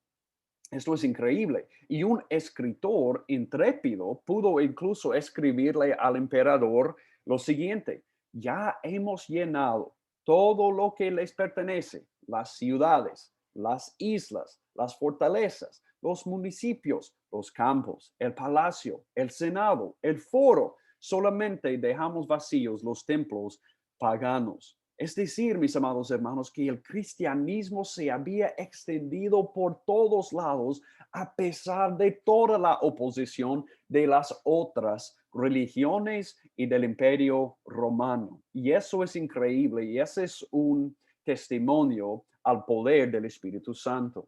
Esto es increíble. Y un escritor intrépido pudo incluso escribirle al emperador lo siguiente: ya hemos llenado todo lo que les pertenece, las ciudades, las islas, las fortalezas, los municipios, los campos, el palacio, el senado, el foro. Solamente dejamos vacíos los templos paganos. Es decir, mis amados hermanos, que el cristianismo se había extendido por todos lados a pesar de toda la oposición de las otras religiones y del imperio romano. Y eso es increíble y ese es un testimonio al poder del Espíritu Santo.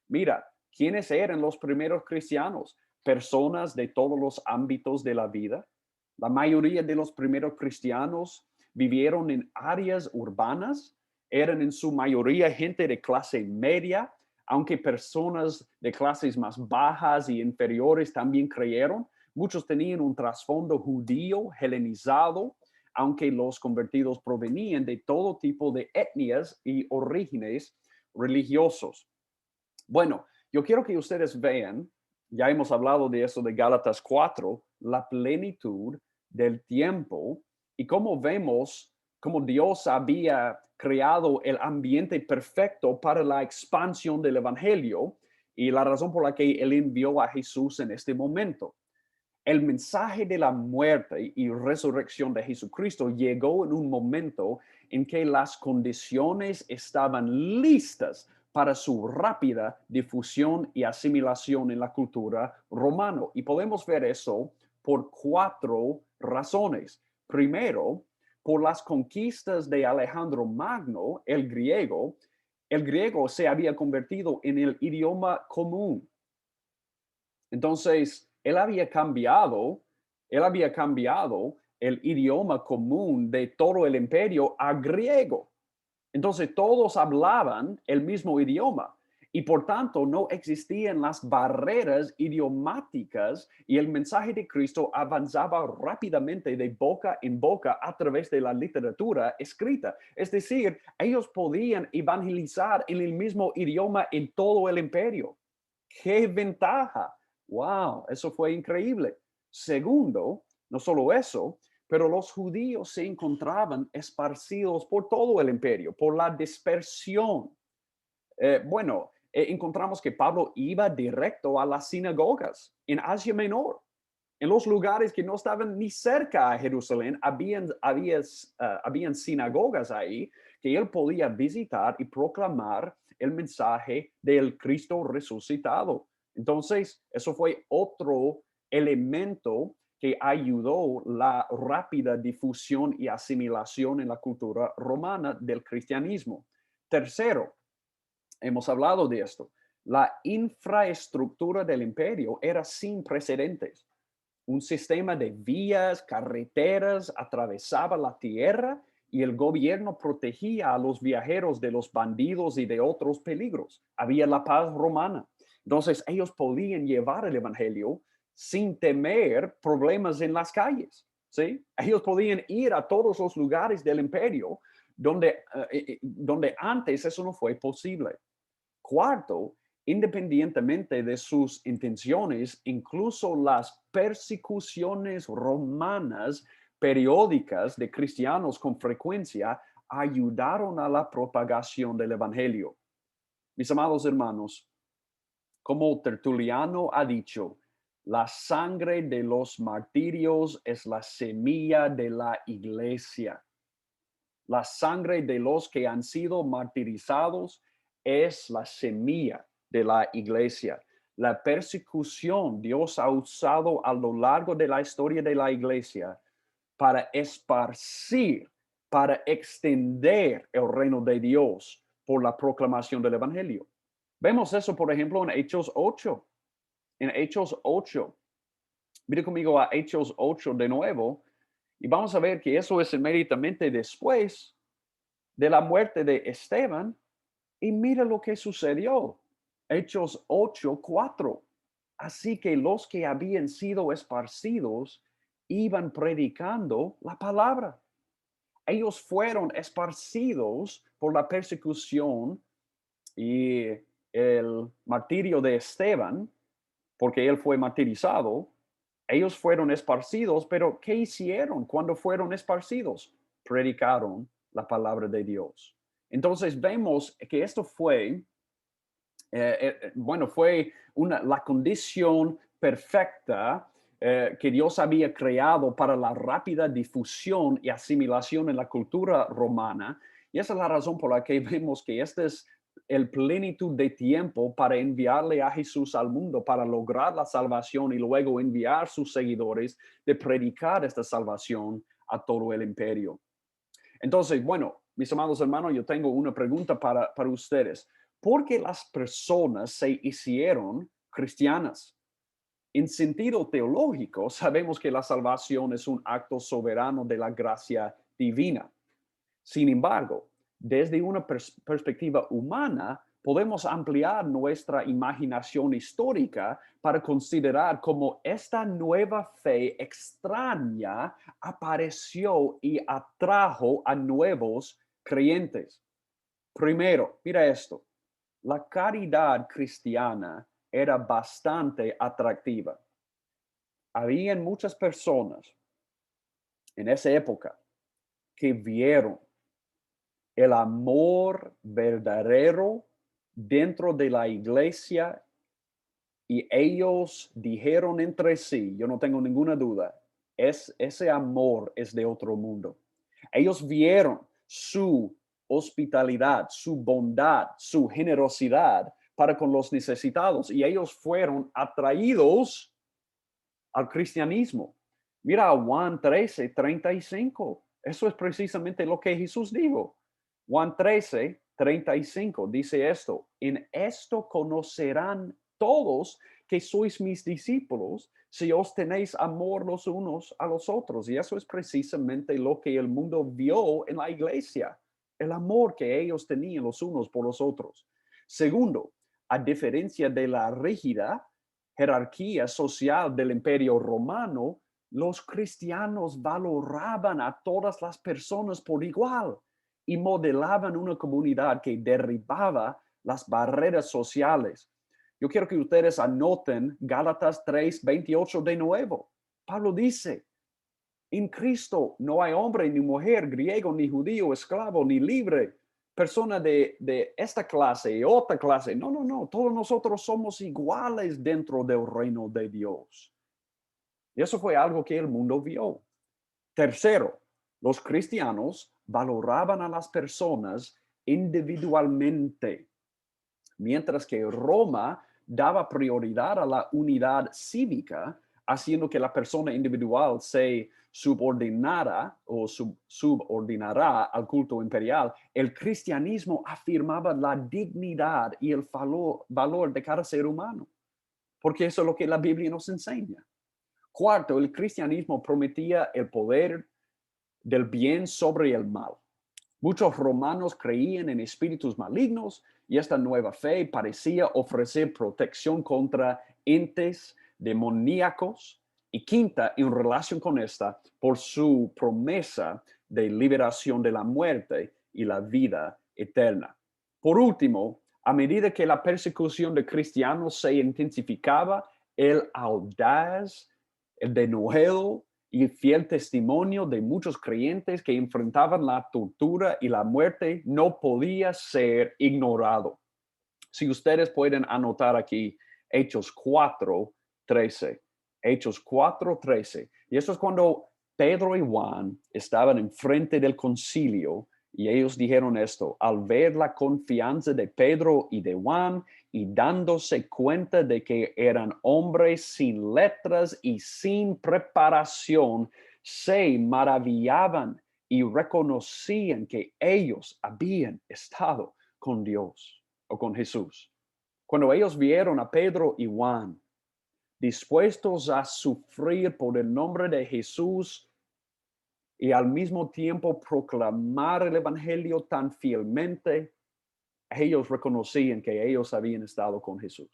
Mira, ¿quiénes eran los primeros cristianos? Personas de todos los ámbitos de la vida. La mayoría de los primeros cristianos vivieron en áreas urbanas, eran en su mayoría gente de clase media, aunque personas de clases más bajas y inferiores también creyeron. Muchos tenían un trasfondo judío, helenizado, aunque los convertidos provenían de todo tipo de etnias y orígenes religiosos. Bueno, yo quiero que ustedes vean, ya hemos hablado de eso de Gálatas 4, la plenitud del tiempo y cómo vemos cómo Dios había creado el ambiente perfecto para la expansión del evangelio y la razón por la que Él envió a Jesús en este momento. El mensaje de la muerte y resurrección de Jesucristo llegó en un momento en que las condiciones estaban listas para su rápida difusión y asimilación en la cultura romana. Y podemos ver eso por 4 razones. Primero, por las conquistas de Alejandro Magno, el griego se había convertido en el idioma común. Entonces, él había cambiado el idioma común de todo el imperio a griego. Entonces, todos hablaban el mismo idioma. Y por tanto, no existían las barreras idiomáticas y el mensaje de Cristo avanzaba rápidamente de boca en boca a través de la literatura escrita. Es decir, ellos podían evangelizar en el mismo idioma en todo el imperio. ¡Qué ventaja! ¡Wow! Eso fue increíble. Segundo, no solo eso, pero los judíos se encontraban esparcidos por todo el imperio, por la dispersión. Encontramos que Pablo iba directo a las sinagogas en Asia Menor. En los lugares que no estaban ni cerca a Jerusalén, habían sinagogas ahí que él podía visitar y proclamar el mensaje del Cristo resucitado. Entonces, eso fue otro elemento que ayudó la rápida difusión y asimilación en la cultura romana del cristianismo. Tercero, hemos hablado de esto. La infraestructura del imperio era sin precedentes. Un sistema de vías, carreteras atravesaba la tierra y el gobierno protegía a los viajeros de los bandidos y de otros peligros. Había la paz romana. Entonces ellos podían llevar el evangelio sin temer problemas en las calles. ¿Sí? Ellos podían ir a todos los lugares del imperio donde antes eso no fue posible. Cuarto, independientemente de sus intenciones, incluso las persecuciones romanas periódicas de cristianos con frecuencia ayudaron a la propagación del evangelio. Mis amados hermanos, como Tertuliano ha dicho, la sangre de los martirios es la semilla de la iglesia. La sangre de los que han sido martirizados es la semilla de la iglesia. La persecución Dios ha usado a lo largo de la historia de la iglesia para esparcir, para extender el reino de Dios por la proclamación del evangelio. Vemos eso, por ejemplo, en Hechos 8. En Hechos 8. Mire conmigo a Hechos 8 de nuevo. Y vamos a ver que eso es inmediatamente después de la muerte de Esteban. Y mira lo que sucedió. Hechos 8:4. Así que los que habían sido esparcidos iban predicando la palabra. Ellos fueron esparcidos por la persecución y el martirio de Esteban, porque él fue martirizado. Ellos fueron esparcidos, pero ¿qué hicieron cuando fueron esparcidos? Predicaron la palabra de Dios. Entonces vemos que esto fue, fue la condición perfecta que Dios había creado para la rápida difusión y asimilación en la cultura romana. Y esa es la razón por la que vemos que este es el plenitud de tiempo para enviarle a Jesús al mundo, para lograr la salvación y luego enviar sus seguidores de predicar esta salvación a todo el imperio. Entonces, mis amados hermanos, yo tengo una pregunta para ustedes. ¿Por qué las personas se hicieron cristianas? En sentido teológico, sabemos que la salvación es un acto soberano de la gracia divina. Sin embargo, desde una perspectiva humana, podemos ampliar nuestra imaginación histórica para considerar cómo esta nueva fe extraña apareció y atrajo a nuevos creyentes. Primero, mira esto, la caridad cristiana era bastante atractiva. Habían muchas personas en esa época que vieron el amor verdadero dentro de la iglesia y ellos dijeron entre sí, yo no tengo ninguna duda, ese amor es de otro mundo. Ellos vieron su hospitalidad, su bondad, su generosidad para con los necesitados y ellos fueron atraídos al cristianismo. Mira Juan 13:35. Eso es precisamente lo que Jesús dijo. Juan 13:35 dice esto: en esto conocerán todos que sois mis discípulos, si os tenéis amor los unos a los otros. Y eso es precisamente lo que el mundo vio en la iglesia, el amor que ellos tenían los unos por los otros. Segundo, a diferencia de la rígida jerarquía social del Imperio Romano, los cristianos valoraban a todas las personas por igual y modelaban una comunidad que derribaba las barreras sociales. Yo quiero que ustedes anoten Gálatas 3:28 de nuevo. Pablo dice, en Cristo no hay hombre ni mujer, griego ni judío, esclavo ni libre, persona de esta clase y otra clase. No, no, no. Todos nosotros somos iguales dentro del reino de Dios. Y eso fue algo que el mundo vio. Tercero, los cristianos valoraban a las personas individualmente, mientras que Roma daba prioridad a la unidad cívica, haciendo que la persona individual se subordinara o subordinará al culto imperial. El cristianismo afirmaba la dignidad y el valor de cada ser humano, porque eso es lo que la Biblia nos enseña. Cuarto, el cristianismo prometía el poder del bien sobre el mal. Muchos romanos creían en espíritus malignos y esta nueva fe parecía ofrecer protección contra entes demoníacos. Y quinta, en relación con esta, por su promesa de liberación de la muerte y la vida eterna. Por último, a medida que la persecución de cristianos se intensificaba, el audaz, el denuedo y el fiel testimonio de muchos creyentes que enfrentaban la tortura y la muerte no podía ser ignorado. Si ustedes pueden anotar aquí Hechos 4:13. Hechos 4:13. Y eso es cuando Pedro y Juan estaban enfrente del concilio y ellos dijeron esto: al ver la confianza de Pedro y de Juan y dándose cuenta de que eran hombres sin letras y sin preparación, se maravillaban y reconocían que ellos habían estado con Dios o con Jesús. Cuando ellos vieron a Pedro y Juan dispuestos a sufrir por el nombre de Jesús y al mismo tiempo proclamar el evangelio tan fielmente, ellos reconocían que ellos habían estado con Jesús.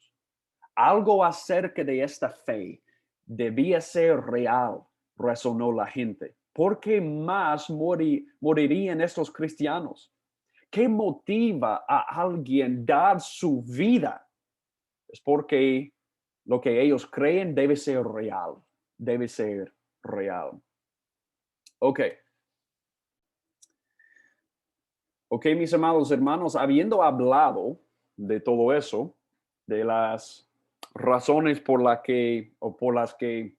Algo acerca de esta fe debía ser real, resonó la gente. ¿Por qué más morirían estos cristianos? ¿Qué motiva a alguien dar su vida? Es porque lo que ellos creen debe ser real. Debe ser real. Ok, mis amados hermanos, habiendo hablado de todo eso, de las razones por las que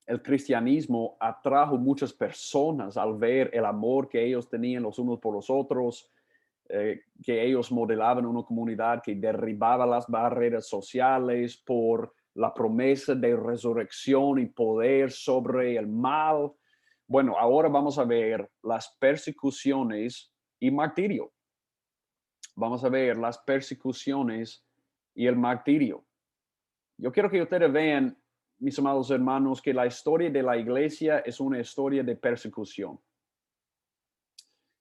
el cristianismo atrajo muchas personas al ver el amor que ellos tenían los unos por los otros, que ellos modelaban una comunidad que derribaba las barreras sociales por la promesa de resurrección y poder sobre el mal. Bueno, ahora vamos a ver las persecuciones y martirio. Vamos a ver las persecuciones y el martirio. Yo quiero que ustedes vean, mis amados hermanos, que la historia de la iglesia es una historia de persecución.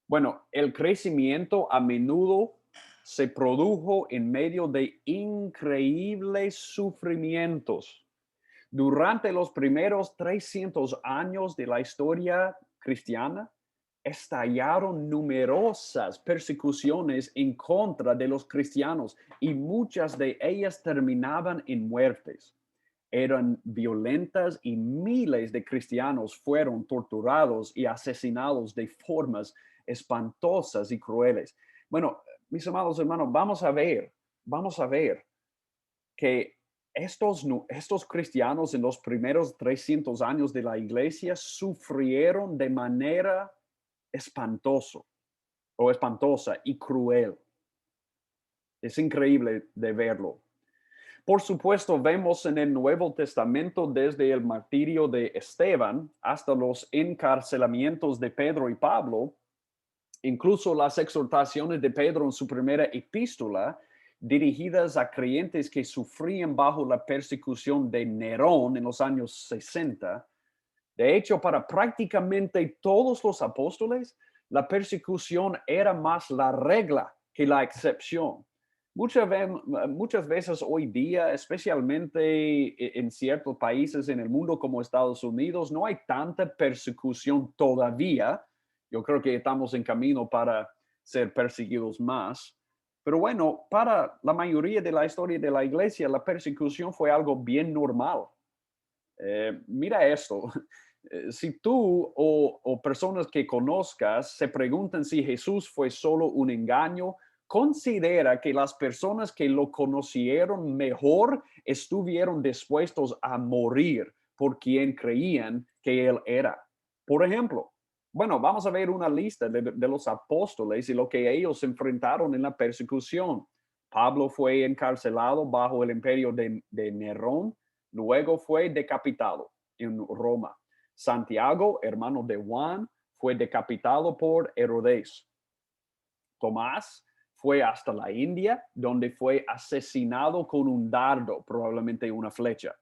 Bueno, el crecimiento a menudo se produjo en medio de increíbles sufrimientos. Durante los primeros 300 años de la historia cristiana, estallaron numerosas persecuciones en contra de los cristianos y muchas de ellas terminaban en muertes. Eran violentas y miles de cristianos fueron torturados y asesinados de formas espantosas y crueles. Bueno, mis amados hermanos, vamos a ver que estos cristianos en los primeros 300 años de la iglesia sufrieron de manera espantosa y cruel. Es increíble de verlo. Por supuesto, vemos en el Nuevo Testamento desde el martirio de Esteban hasta los encarcelamientos de Pedro y Pablo, incluso las exhortaciones de Pedro en su primera epístola, dirigidas a creyentes que sufrían bajo la persecución de Nerón en los años 60. De hecho, para prácticamente todos los apóstoles, la persecución era más la regla que la excepción. Muchas veces hoy día, especialmente en ciertos países en el mundo como Estados Unidos, no hay tanta persecución todavía. Yo creo que estamos en camino para ser perseguidos más. Pero bueno, para la mayoría de la historia de la iglesia, la persecución fue algo bien normal. Mira esto. Si tú o personas que conozcas se preguntan si Jesús fue solo un engaño, considera que las personas que lo conocieron mejor estuvieron dispuestos a morir por quien creían que él era. Por ejemplo, bueno, vamos a ver una lista de los apóstoles y lo que ellos enfrentaron en la persecución. Pablo fue encarcelado bajo el imperio de Nerón, luego fue decapitado en Roma. Santiago, hermano de Juan, fue decapitado por Herodes. Tomás fue hasta la India, donde fue asesinado con un dardo, probablemente una flecha.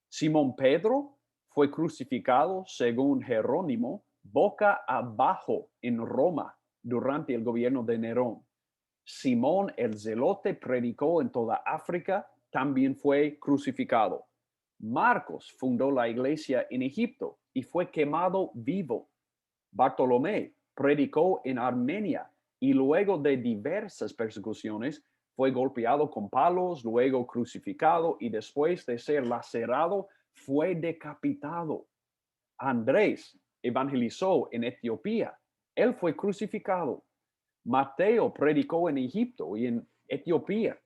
Simón Pedro fue crucificado, según Jerónimo, boca abajo en Roma durante el gobierno de Nerón. Simón el Zelote predicó en toda África, también fue crucificado. Marcos fundó la iglesia en Egipto y fue quemado vivo. Bartolomé predicó en Armenia y luego de diversas persecuciones fue golpeado con palos, luego crucificado y después de ser lacerado fue decapitado. Andrés evangelizó en Etiopía. Él fue crucificado. Mateo predicó en Egipto y en Etiopía.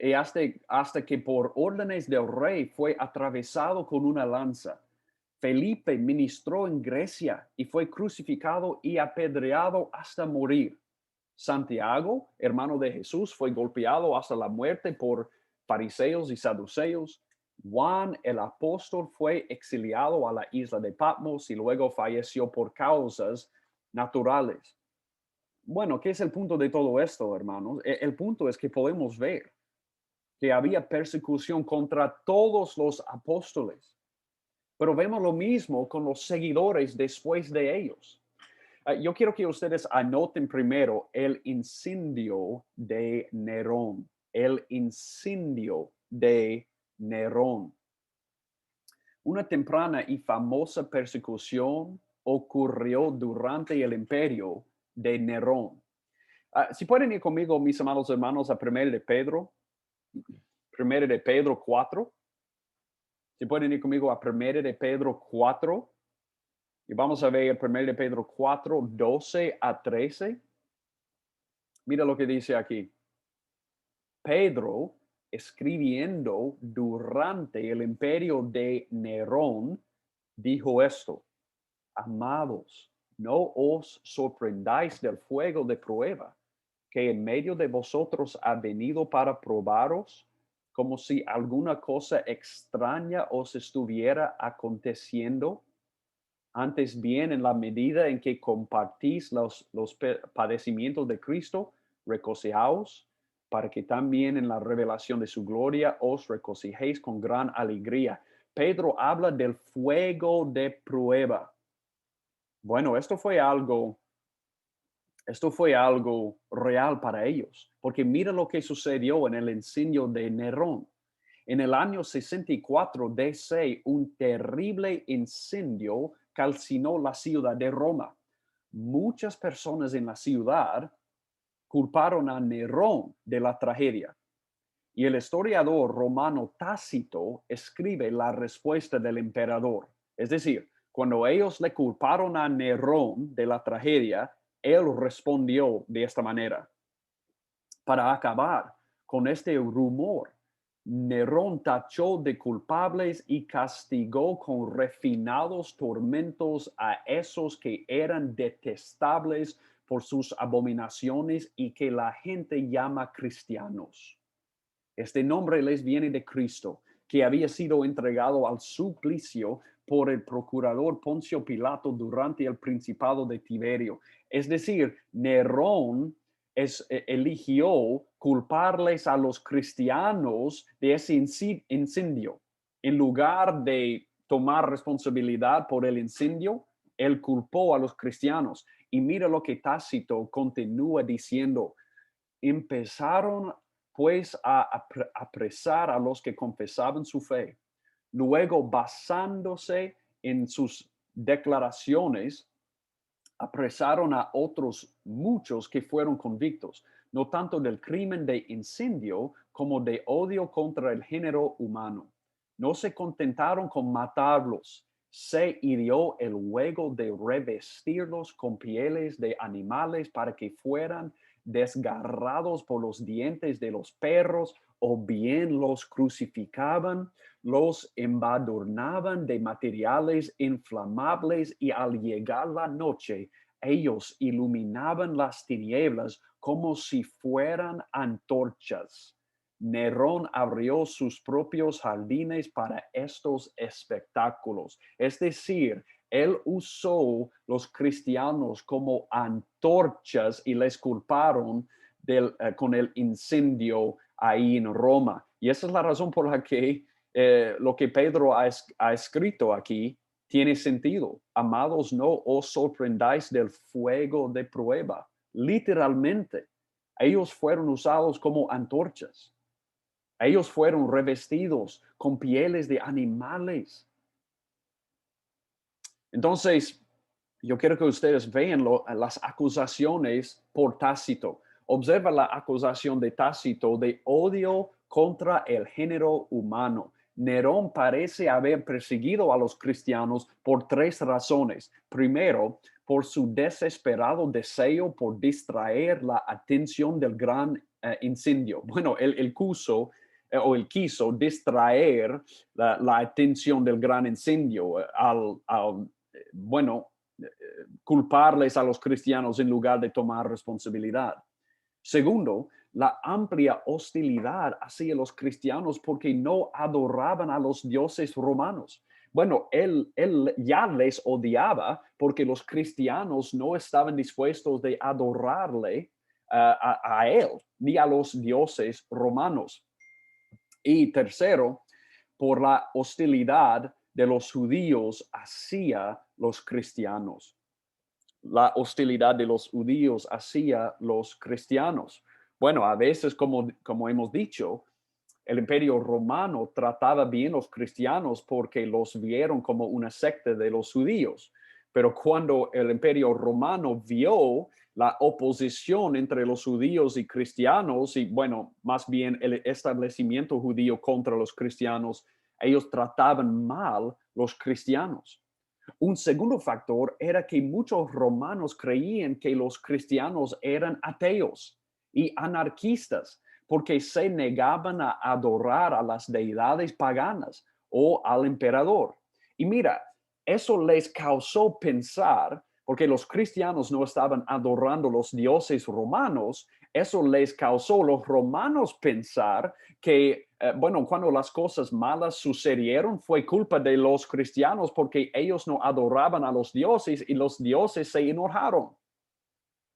Y hasta que por órdenes del rey fue atravesado con una lanza. Felipe ministró en Grecia y fue crucificado y apedreado hasta morir. Santiago, hermano de Jesús, fue golpeado hasta la muerte por fariseos y saduceos. Juan el apóstol fue exiliado a la isla de Patmos y luego falleció por causas naturales. Bueno, ¿qué es el punto de todo esto, hermanos? El punto es que podemos ver que había persecución contra todos los apóstoles, pero vemos lo mismo con los seguidores después de ellos. Yo quiero que ustedes anoten primero el incendio de Nerón, el incendio de Nerón. Una temprana y famosa persecución ocurrió durante el imperio de Nerón. Si pueden ir conmigo, mis amados hermanos, a 1 de Pedro, 1 de Pedro 4. Si pueden ir conmigo a 1 de Pedro 4. Y vamos a ver 1 de Pedro 4, 12 a 13. Mira lo que dice aquí. Pedro, escribiendo durante el imperio de Nerón, dijo esto: Amados, no os sorprendáis del fuego de prueba que en medio de vosotros ha venido para probaros, como si alguna cosa extraña os estuviera aconteciendo. Antes bien, en la medida en que compartís los padecimientos de Cristo, regocijaos, para que también en la revelación de su gloria os regocijéis con gran alegría. Pedro habla del fuego de prueba. Bueno, esto fue algo real para ellos, porque mira lo que sucedió en el incendio de Nerón. En el año 64 DC, un terrible incendio calcinó la ciudad de Roma. Muchas personas en la ciudad culparon a Nerón de la tragedia. Y el historiador romano Tácito escribe la respuesta del emperador. Es decir, cuando ellos le culparon a Nerón de la tragedia, él respondió de esta manera: para acabar con este rumor, Nerón tachó de culpables y castigó con refinados tormentos a esos que eran detestables por sus abominaciones y que la gente llama cristianos. Este nombre les viene de Cristo, que había sido entregado al suplicio por el procurador Poncio Pilato durante el principado de Tiberio. Es decir, Nerón eligió culparles a los cristianos de ese incendio. En lugar de tomar responsabilidad por el incendio, él culpó a los cristianos. Y mira lo que Tácito continúa diciendo: empezaron pues a apresar a los que confesaban su fe. Luego, basándose en sus declaraciones, apresaron a otros muchos que fueron convictos, no tanto del crimen de incendio como de odio contra el género humano. No se contentaron con matarlos, se hirió el juego de revestirlos con pieles de animales para que fueran desgarrados por los dientes de los perros, o bien los crucificaban, los embadurnaban de materiales inflamables, y al llegar la noche, ellos iluminaban las tinieblas como si fueran antorchas. Nerón abrió sus propios jardines para estos espectáculos. Es decir, él usó los cristianos como antorchas y les culparon con el incendio ahí en Roma. Y esa es la razón por la que lo que Pedro ha escrito aquí tiene sentido. Amados, no os sorprendáis del fuego de prueba. Literalmente, ellos fueron usados como antorchas. Ellos fueron revestidos con pieles de animales. Entonces, yo quiero que ustedes vean las acusaciones por Tácito. Observa la acusación de Tácito de odio contra el género humano. Nerón parece haber perseguido a los cristianos por 3 razones. Primero, por su desesperado deseo por distraer la atención del gran incendio. Bueno, él quiso distraer la atención del gran incendio culparles a los cristianos en lugar de tomar responsabilidad. Segundo, la amplia hostilidad hacia los cristianos porque no adoraban a los dioses romanos. Bueno, él ya les odiaba porque los cristianos no estaban dispuestos de adorarle a él ni a los dioses romanos. Y tercero, por la hostilidad de los judíos hacia los cristianos. La hostilidad de los judíos hacia los cristianos. Bueno, a veces, como hemos dicho, el Imperio Romano trataba bien a los cristianos porque los vieron como una secta de los judíos. Pero cuando el Imperio Romano vio la oposición entre los judíos y cristianos, y bueno, más bien el establecimiento judío contra los cristianos, ellos trataban mal los cristianos. Un segundo factor era que muchos romanos creían que los cristianos eran ateos y anarquistas porque se negaban a adorar a las deidades paganas o al emperador. Y mira, eso les causó pensar, porque los cristianos no estaban adorando los dioses romanos, eso les causó a los romanos pensar que, cuando las cosas malas sucedieron, fue culpa de los cristianos porque ellos no adoraban a los dioses y los dioses se enojaron.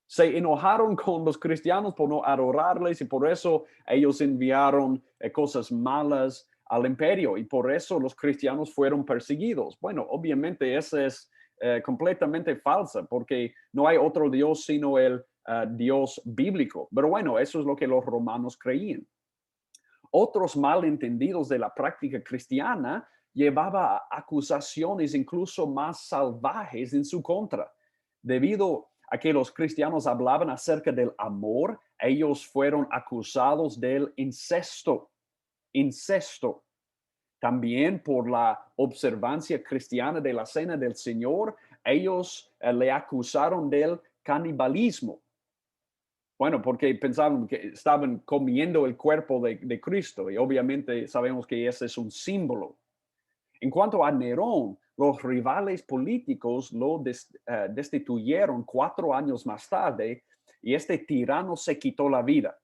Se enojaron con los cristianos por no adorarles y por eso ellos enviaron cosas malas al imperio y por eso los cristianos fueron perseguidos. Bueno, obviamente esa es completamente falsa porque no hay otro Dios sino el Dios bíblico. Pero bueno, eso es lo que los romanos creían. Otros malentendidos de la práctica cristiana llevaba a acusaciones incluso más salvajes en su contra. Debido a que los cristianos hablaban acerca del amor, ellos fueron acusados del incesto. También por la observancia cristiana de la Cena del Señor, ellos le acusaron del canibalismo. Bueno, porque pensaban que estaban comiendo el cuerpo de Cristo y obviamente sabemos que ese es un símbolo. En cuanto a Nerón, los rivales políticos lo destituyeron 4 años más tarde y este tirano se quitó la vida.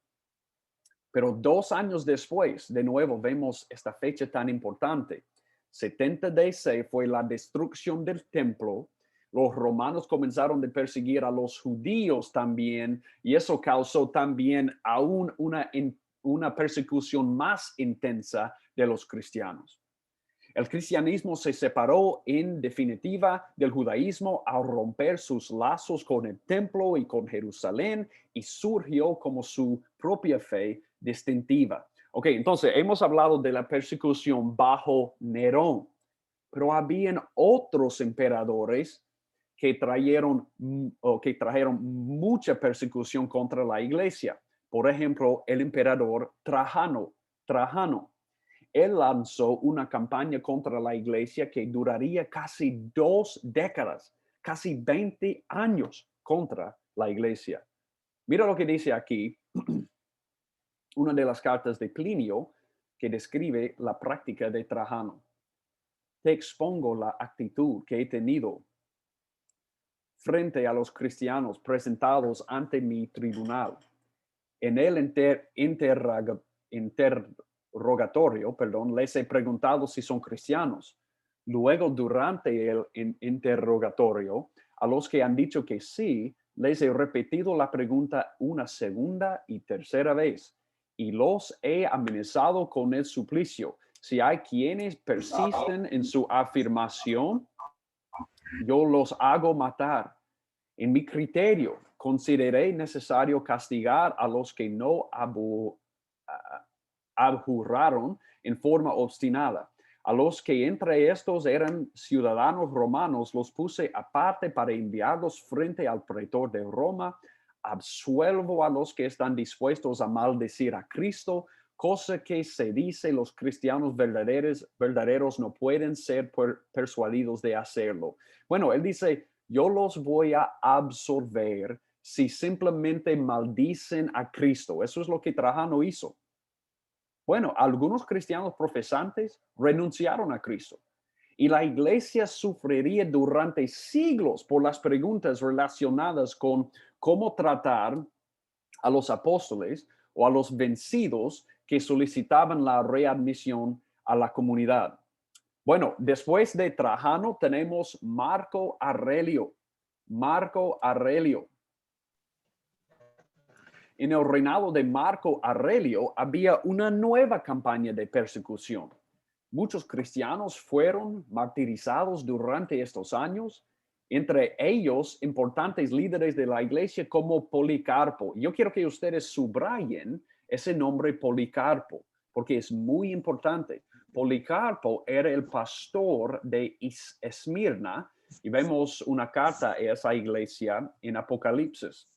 Pero 2 años después, de nuevo, vemos esta fecha tan importante. 70 DC fue la destrucción del templo. Los romanos comenzaron a perseguir a los judíos también, y eso causó también aún una persecución más intensa de los cristianos. El cristianismo se separó en definitiva del judaísmo al romper sus lazos con el templo y con Jerusalén y surgió como su propia fe distintiva. Ok, entonces hemos hablado de la persecución bajo Nerón, pero habían otros emperadores que trajeron mucha persecución contra la iglesia. Por ejemplo, el emperador Trajano. Él lanzó una campaña contra la iglesia que duraría casi 2 décadas, casi 20 años contra la iglesia. Mira lo que dice aquí, una de las cartas de Plinio que describe la práctica de Trajano. Te expongo la actitud que he tenido frente a los cristianos presentados ante mi tribunal. En el interrogatorio, les he preguntado si son cristianos. Luego, durante el interrogatorio, a los que han dicho que sí, les he repetido la pregunta una segunda y tercera vez y los he amenazado con el suplicio. Si hay quienes persisten en su afirmación, yo los hago matar. En mi criterio, consideré necesario castigar a los que no abjuraron en forma obstinada. A los que entre estos eran ciudadanos romanos, los puse aparte para enviarlos frente al pretor de Roma. Absuelvo a los que están dispuestos a maldecir a Cristo, cosa que se dice los cristianos verdaderos no pueden ser persuadidos de hacerlo. Bueno, él dice, yo los voy a absolver si simplemente maldicen a Cristo. Eso es lo que Trajano hizo. Bueno, algunos cristianos profesantes renunciaron a Cristo y la iglesia sufriría durante siglos por las preguntas relacionadas con cómo tratar a los apóstoles o a los vencidos que solicitaban la readmisión a la comunidad. Bueno, después de Trajano tenemos Marco Aurelio. Marco Aurelio. En el reinado de Marco Aurelio había una nueva campaña de persecución. Muchos cristianos fueron martirizados durante estos años, entre ellos importantes líderes de la iglesia como Policarpo. Yo quiero que ustedes subrayen ese nombre Policarpo, porque es muy importante. Policarpo era el pastor de Esmirna y vemos una carta a esa iglesia en Apocalipsis.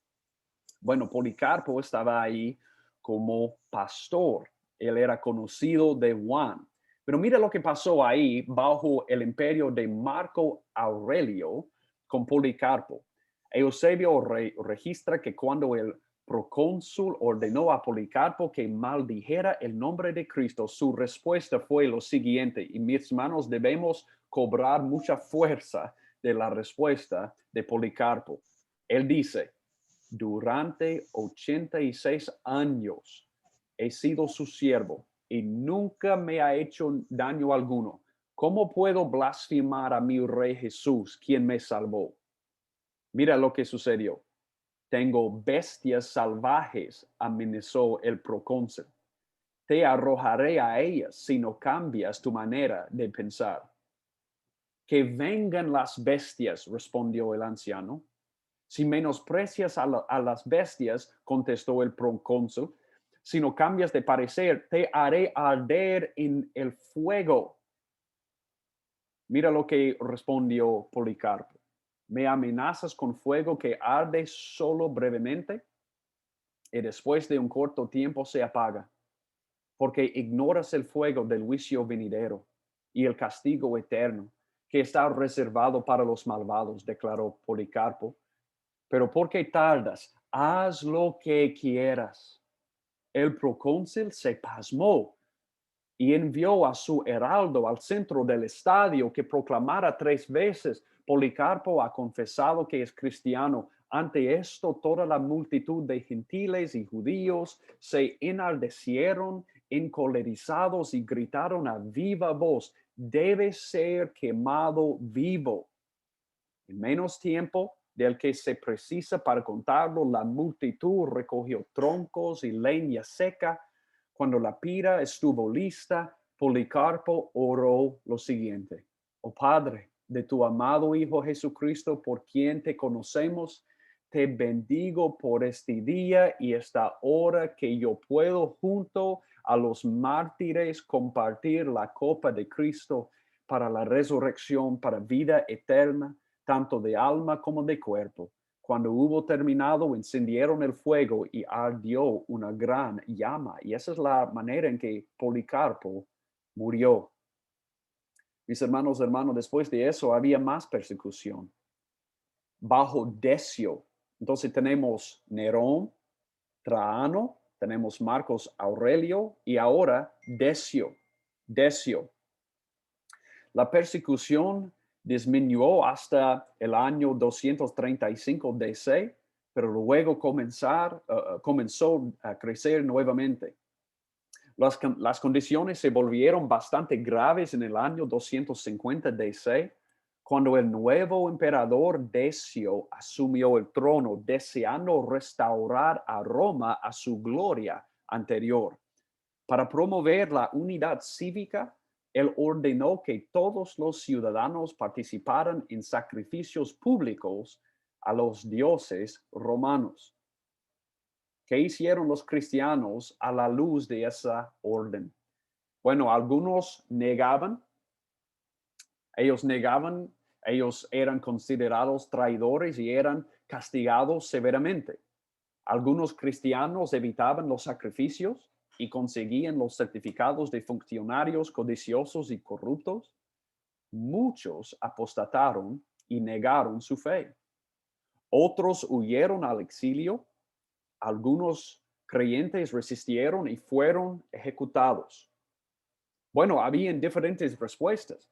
Bueno, Policarpo estaba ahí como pastor. Él era conocido de Juan. Pero mira lo que pasó ahí bajo el imperio de Marco Aurelio con Policarpo. Eusebio registra que cuando el procónsul ordenó a Policarpo que maldijera el nombre de Cristo, su respuesta fue lo siguiente, y mis hermanos debemos cobrar mucha fuerza de la respuesta de Policarpo. Él dice, durante 86 años he sido su siervo y nunca me ha hecho daño alguno. ¿Cómo puedo blasfemar a mi Rey Jesús, quien me salvó? Mira lo que sucedió. Tengo bestias salvajes, amenazó el procónsul. Te arrojaré a ellas si no cambias tu manera de pensar. Que vengan las bestias, respondió el anciano. Si menosprecias a las bestias, contestó el procónsul, si no cambias de parecer, te haré arder en el fuego. Mira lo que respondió Policarpo. ¿Me amenazas con fuego que arde solo brevemente y después de un corto tiempo se apaga? Porque ignoras el fuego del juicio venidero y el castigo eterno que está reservado para los malvados, declaró Policarpo. Pero ¿por qué tardas? Haz lo que quieras. El procónsul se pasmó y envió a su heraldo al centro del estadio que proclamara 3 veces, Policarpo ha confesado que es cristiano. Ante esto, toda la multitud de gentiles y judíos se enardecieron, encolerizados y gritaron a viva voz, debe ser quemado vivo. En menos tiempo del que se precisa para contarlo, la multitud recogió troncos y leña seca. Cuando la pira estuvo lista, Policarpo oró lo siguiente: Oh Padre, de tu amado Hijo Jesucristo, por quien te conocemos, te bendigo por este día y esta hora que yo puedo junto a los mártires compartir la copa de Cristo para la resurrección, para vida eterna, tanto de alma como de cuerpo. Cuando hubo terminado, encendieron el fuego y ardió una gran llama. Y esa es la manera en que Policarpo murió. Mis hermanos, después de eso había más persecución. Bajo Decio. Entonces tenemos Nerón, Trajano, tenemos Marcos Aurelio y ahora Decio. La persecución disminuyó hasta el año 235 DC, pero luego comenzó a crecer nuevamente. Las condiciones se volvieron bastante graves en el año 250 DC, cuando el nuevo emperador Decio asumió el trono, deseando restaurar a Roma a su gloria anterior. Para promover la unidad cívica, él ordenó que todos los ciudadanos participaran en sacrificios públicos a los dioses romanos. ¿Qué hicieron los cristianos a la luz de esa orden? Bueno, algunos negaban, ellos eran considerados traidores y eran castigados severamente. Algunos cristianos evitaban los sacrificios y conseguían los certificados de funcionarios codiciosos y corruptos. Muchos apostataron y negaron su fe. Otros huyeron al exilio. Algunos creyentes resistieron y fueron ejecutados. Bueno, habían diferentes respuestas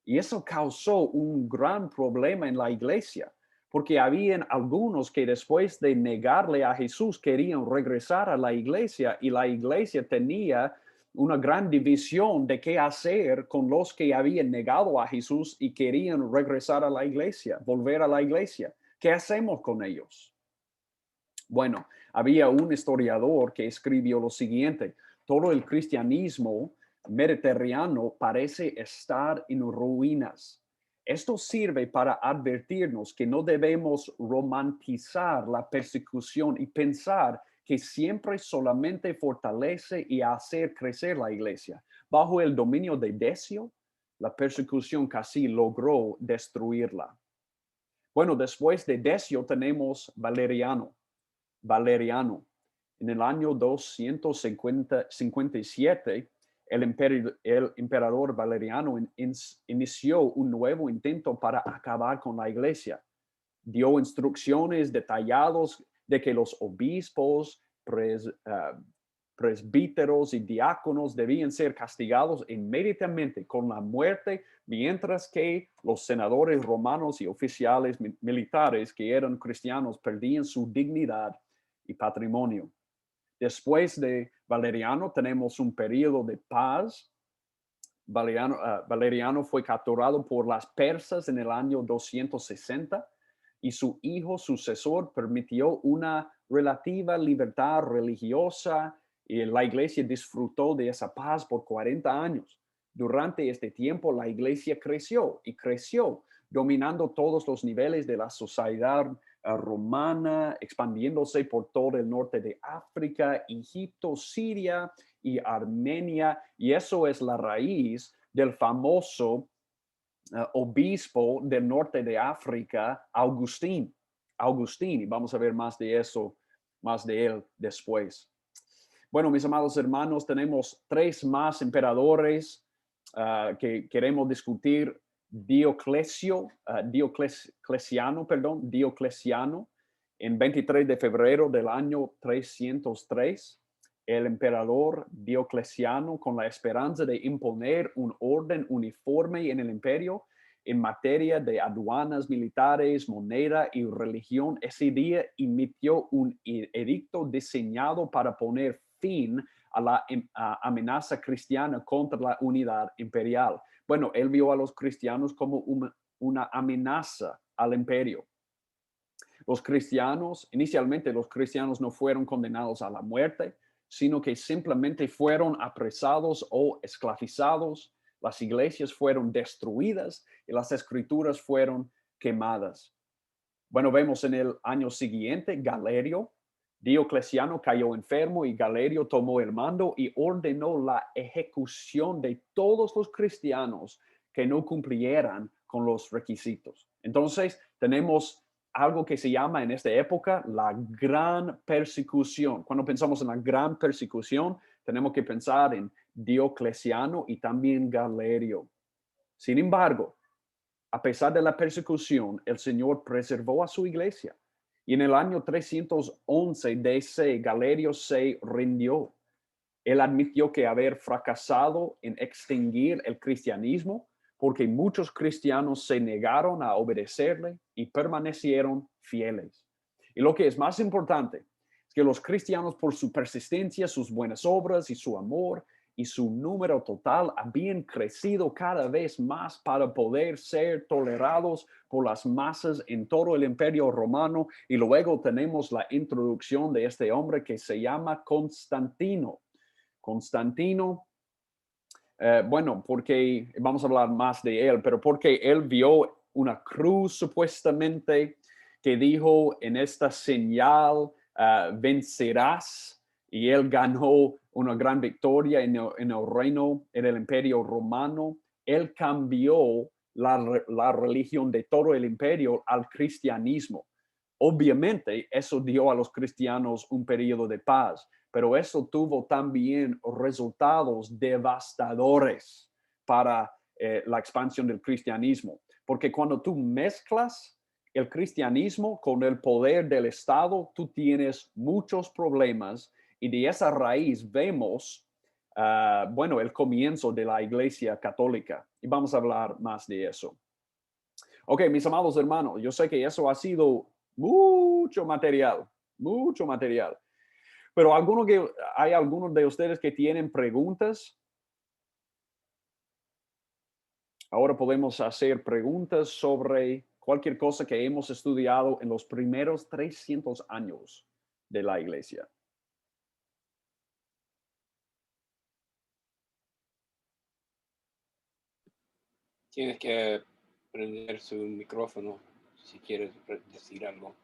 y eso causó un gran problema en la iglesia, porque habían algunos que después de negarle a Jesús querían regresar a la iglesia y la iglesia tenía una gran división de qué hacer con los que habían negado a Jesús y querían regresar a la iglesia, volver a la iglesia. ¿Qué hacemos con ellos? Bueno, había un historiador que escribió lo siguiente: todo el cristianismo mediterráneo parece estar en ruinas. Esto sirve para advertirnos que no debemos romantizar la persecución y pensar que siempre solamente fortalece y hace crecer la iglesia. Bajo el dominio de Decio, la persecución casi logró destruirla. Bueno, después de Decio tenemos Valeriano. En el año 257, el emperador Valeriano inició un nuevo intento para acabar con la iglesia. Dio instrucciones detalladas de que los obispos, presbíteros y diáconos debían ser castigados inmediatamente con la muerte, mientras que los senadores romanos y oficiales militares que eran cristianos perdían su dignidad y patrimonio. Después de Valeriano tenemos un periodo de paz. Valeriano fue capturado por las persas en el año 260 y su hijo sucesor permitió una relativa libertad religiosa y la iglesia disfrutó de esa paz por 40 años. Durante este tiempo la iglesia creció, dominando todos los niveles de la sociedad romana, expandiéndose por todo el norte de África, Egipto, Siria y Armenia. Y eso es la raíz del famoso obispo del norte de África, Agustín. Y vamos a ver más de eso, más de él después. Bueno, mis amados hermanos, tenemos 3 más emperadores que queremos discutir. Diocleciano, en 23 de febrero del año 303, el emperador Diocleciano, con la esperanza de imponer un orden uniforme en el imperio en materia de aduanas militares, moneda y religión, ese día emitió un edicto diseñado para poner fin a la amenaza cristiana contra la unidad imperial. Bueno, él vio a los cristianos como una amenaza al imperio. Inicialmente los cristianos no fueron condenados a la muerte, sino que simplemente fueron apresados o esclavizados. Las iglesias fueron destruidas y las escrituras fueron quemadas. Bueno, vemos en el año siguiente, Galerio, Diocleciano cayó enfermo y Galerio tomó el mando y ordenó la ejecución de todos los cristianos que no cumplieran con los requisitos. Entonces, tenemos algo que se llama en esta época la gran persecución. Cuando pensamos en la gran persecución, tenemos que pensar en Diocleciano y también Galerio. Sin embargo, a pesar de la persecución, el Señor preservó a su iglesia. Y en el año 311 DC, Galerio se rindió. Él admitió que haber fracasado en extinguir el cristianismo porque muchos cristianos se negaron a obedecerle y permanecieron fieles. Y lo que es más importante es que los cristianos, por su persistencia, sus buenas obras y su amor y su número total, habían crecido cada vez más para poder ser tolerados por las masas en todo el Imperio Romano. Y luego tenemos la introducción de este hombre que se llama Constantino. Constantino, bueno, porque vamos a hablar más de él, pero porque él vio una cruz supuestamente que dijo en esta señal vencerás, y él ganó una gran victoria en el reino, en el Imperio Romano. Él cambió la religión de todo el imperio al cristianismo. Obviamente, eso dio a los cristianos un periodo de paz, pero eso tuvo también resultados devastadores para la expansión del cristianismo. Porque cuando tú mezclas el cristianismo con el poder del Estado, tú tienes muchos problemas y de esa raíz vemos, bueno, el comienzo de la Iglesia Católica. Y vamos a hablar más de eso. Ok, mis amados hermanos, yo sé que eso ha sido mucho material, mucho material. Pero hay algunos de ustedes que tienen preguntas. Ahora podemos hacer preguntas sobre cualquier cosa que hemos estudiado en los primeros 300 años de la iglesia. Tienes que prender su micrófono si quieres decir algo.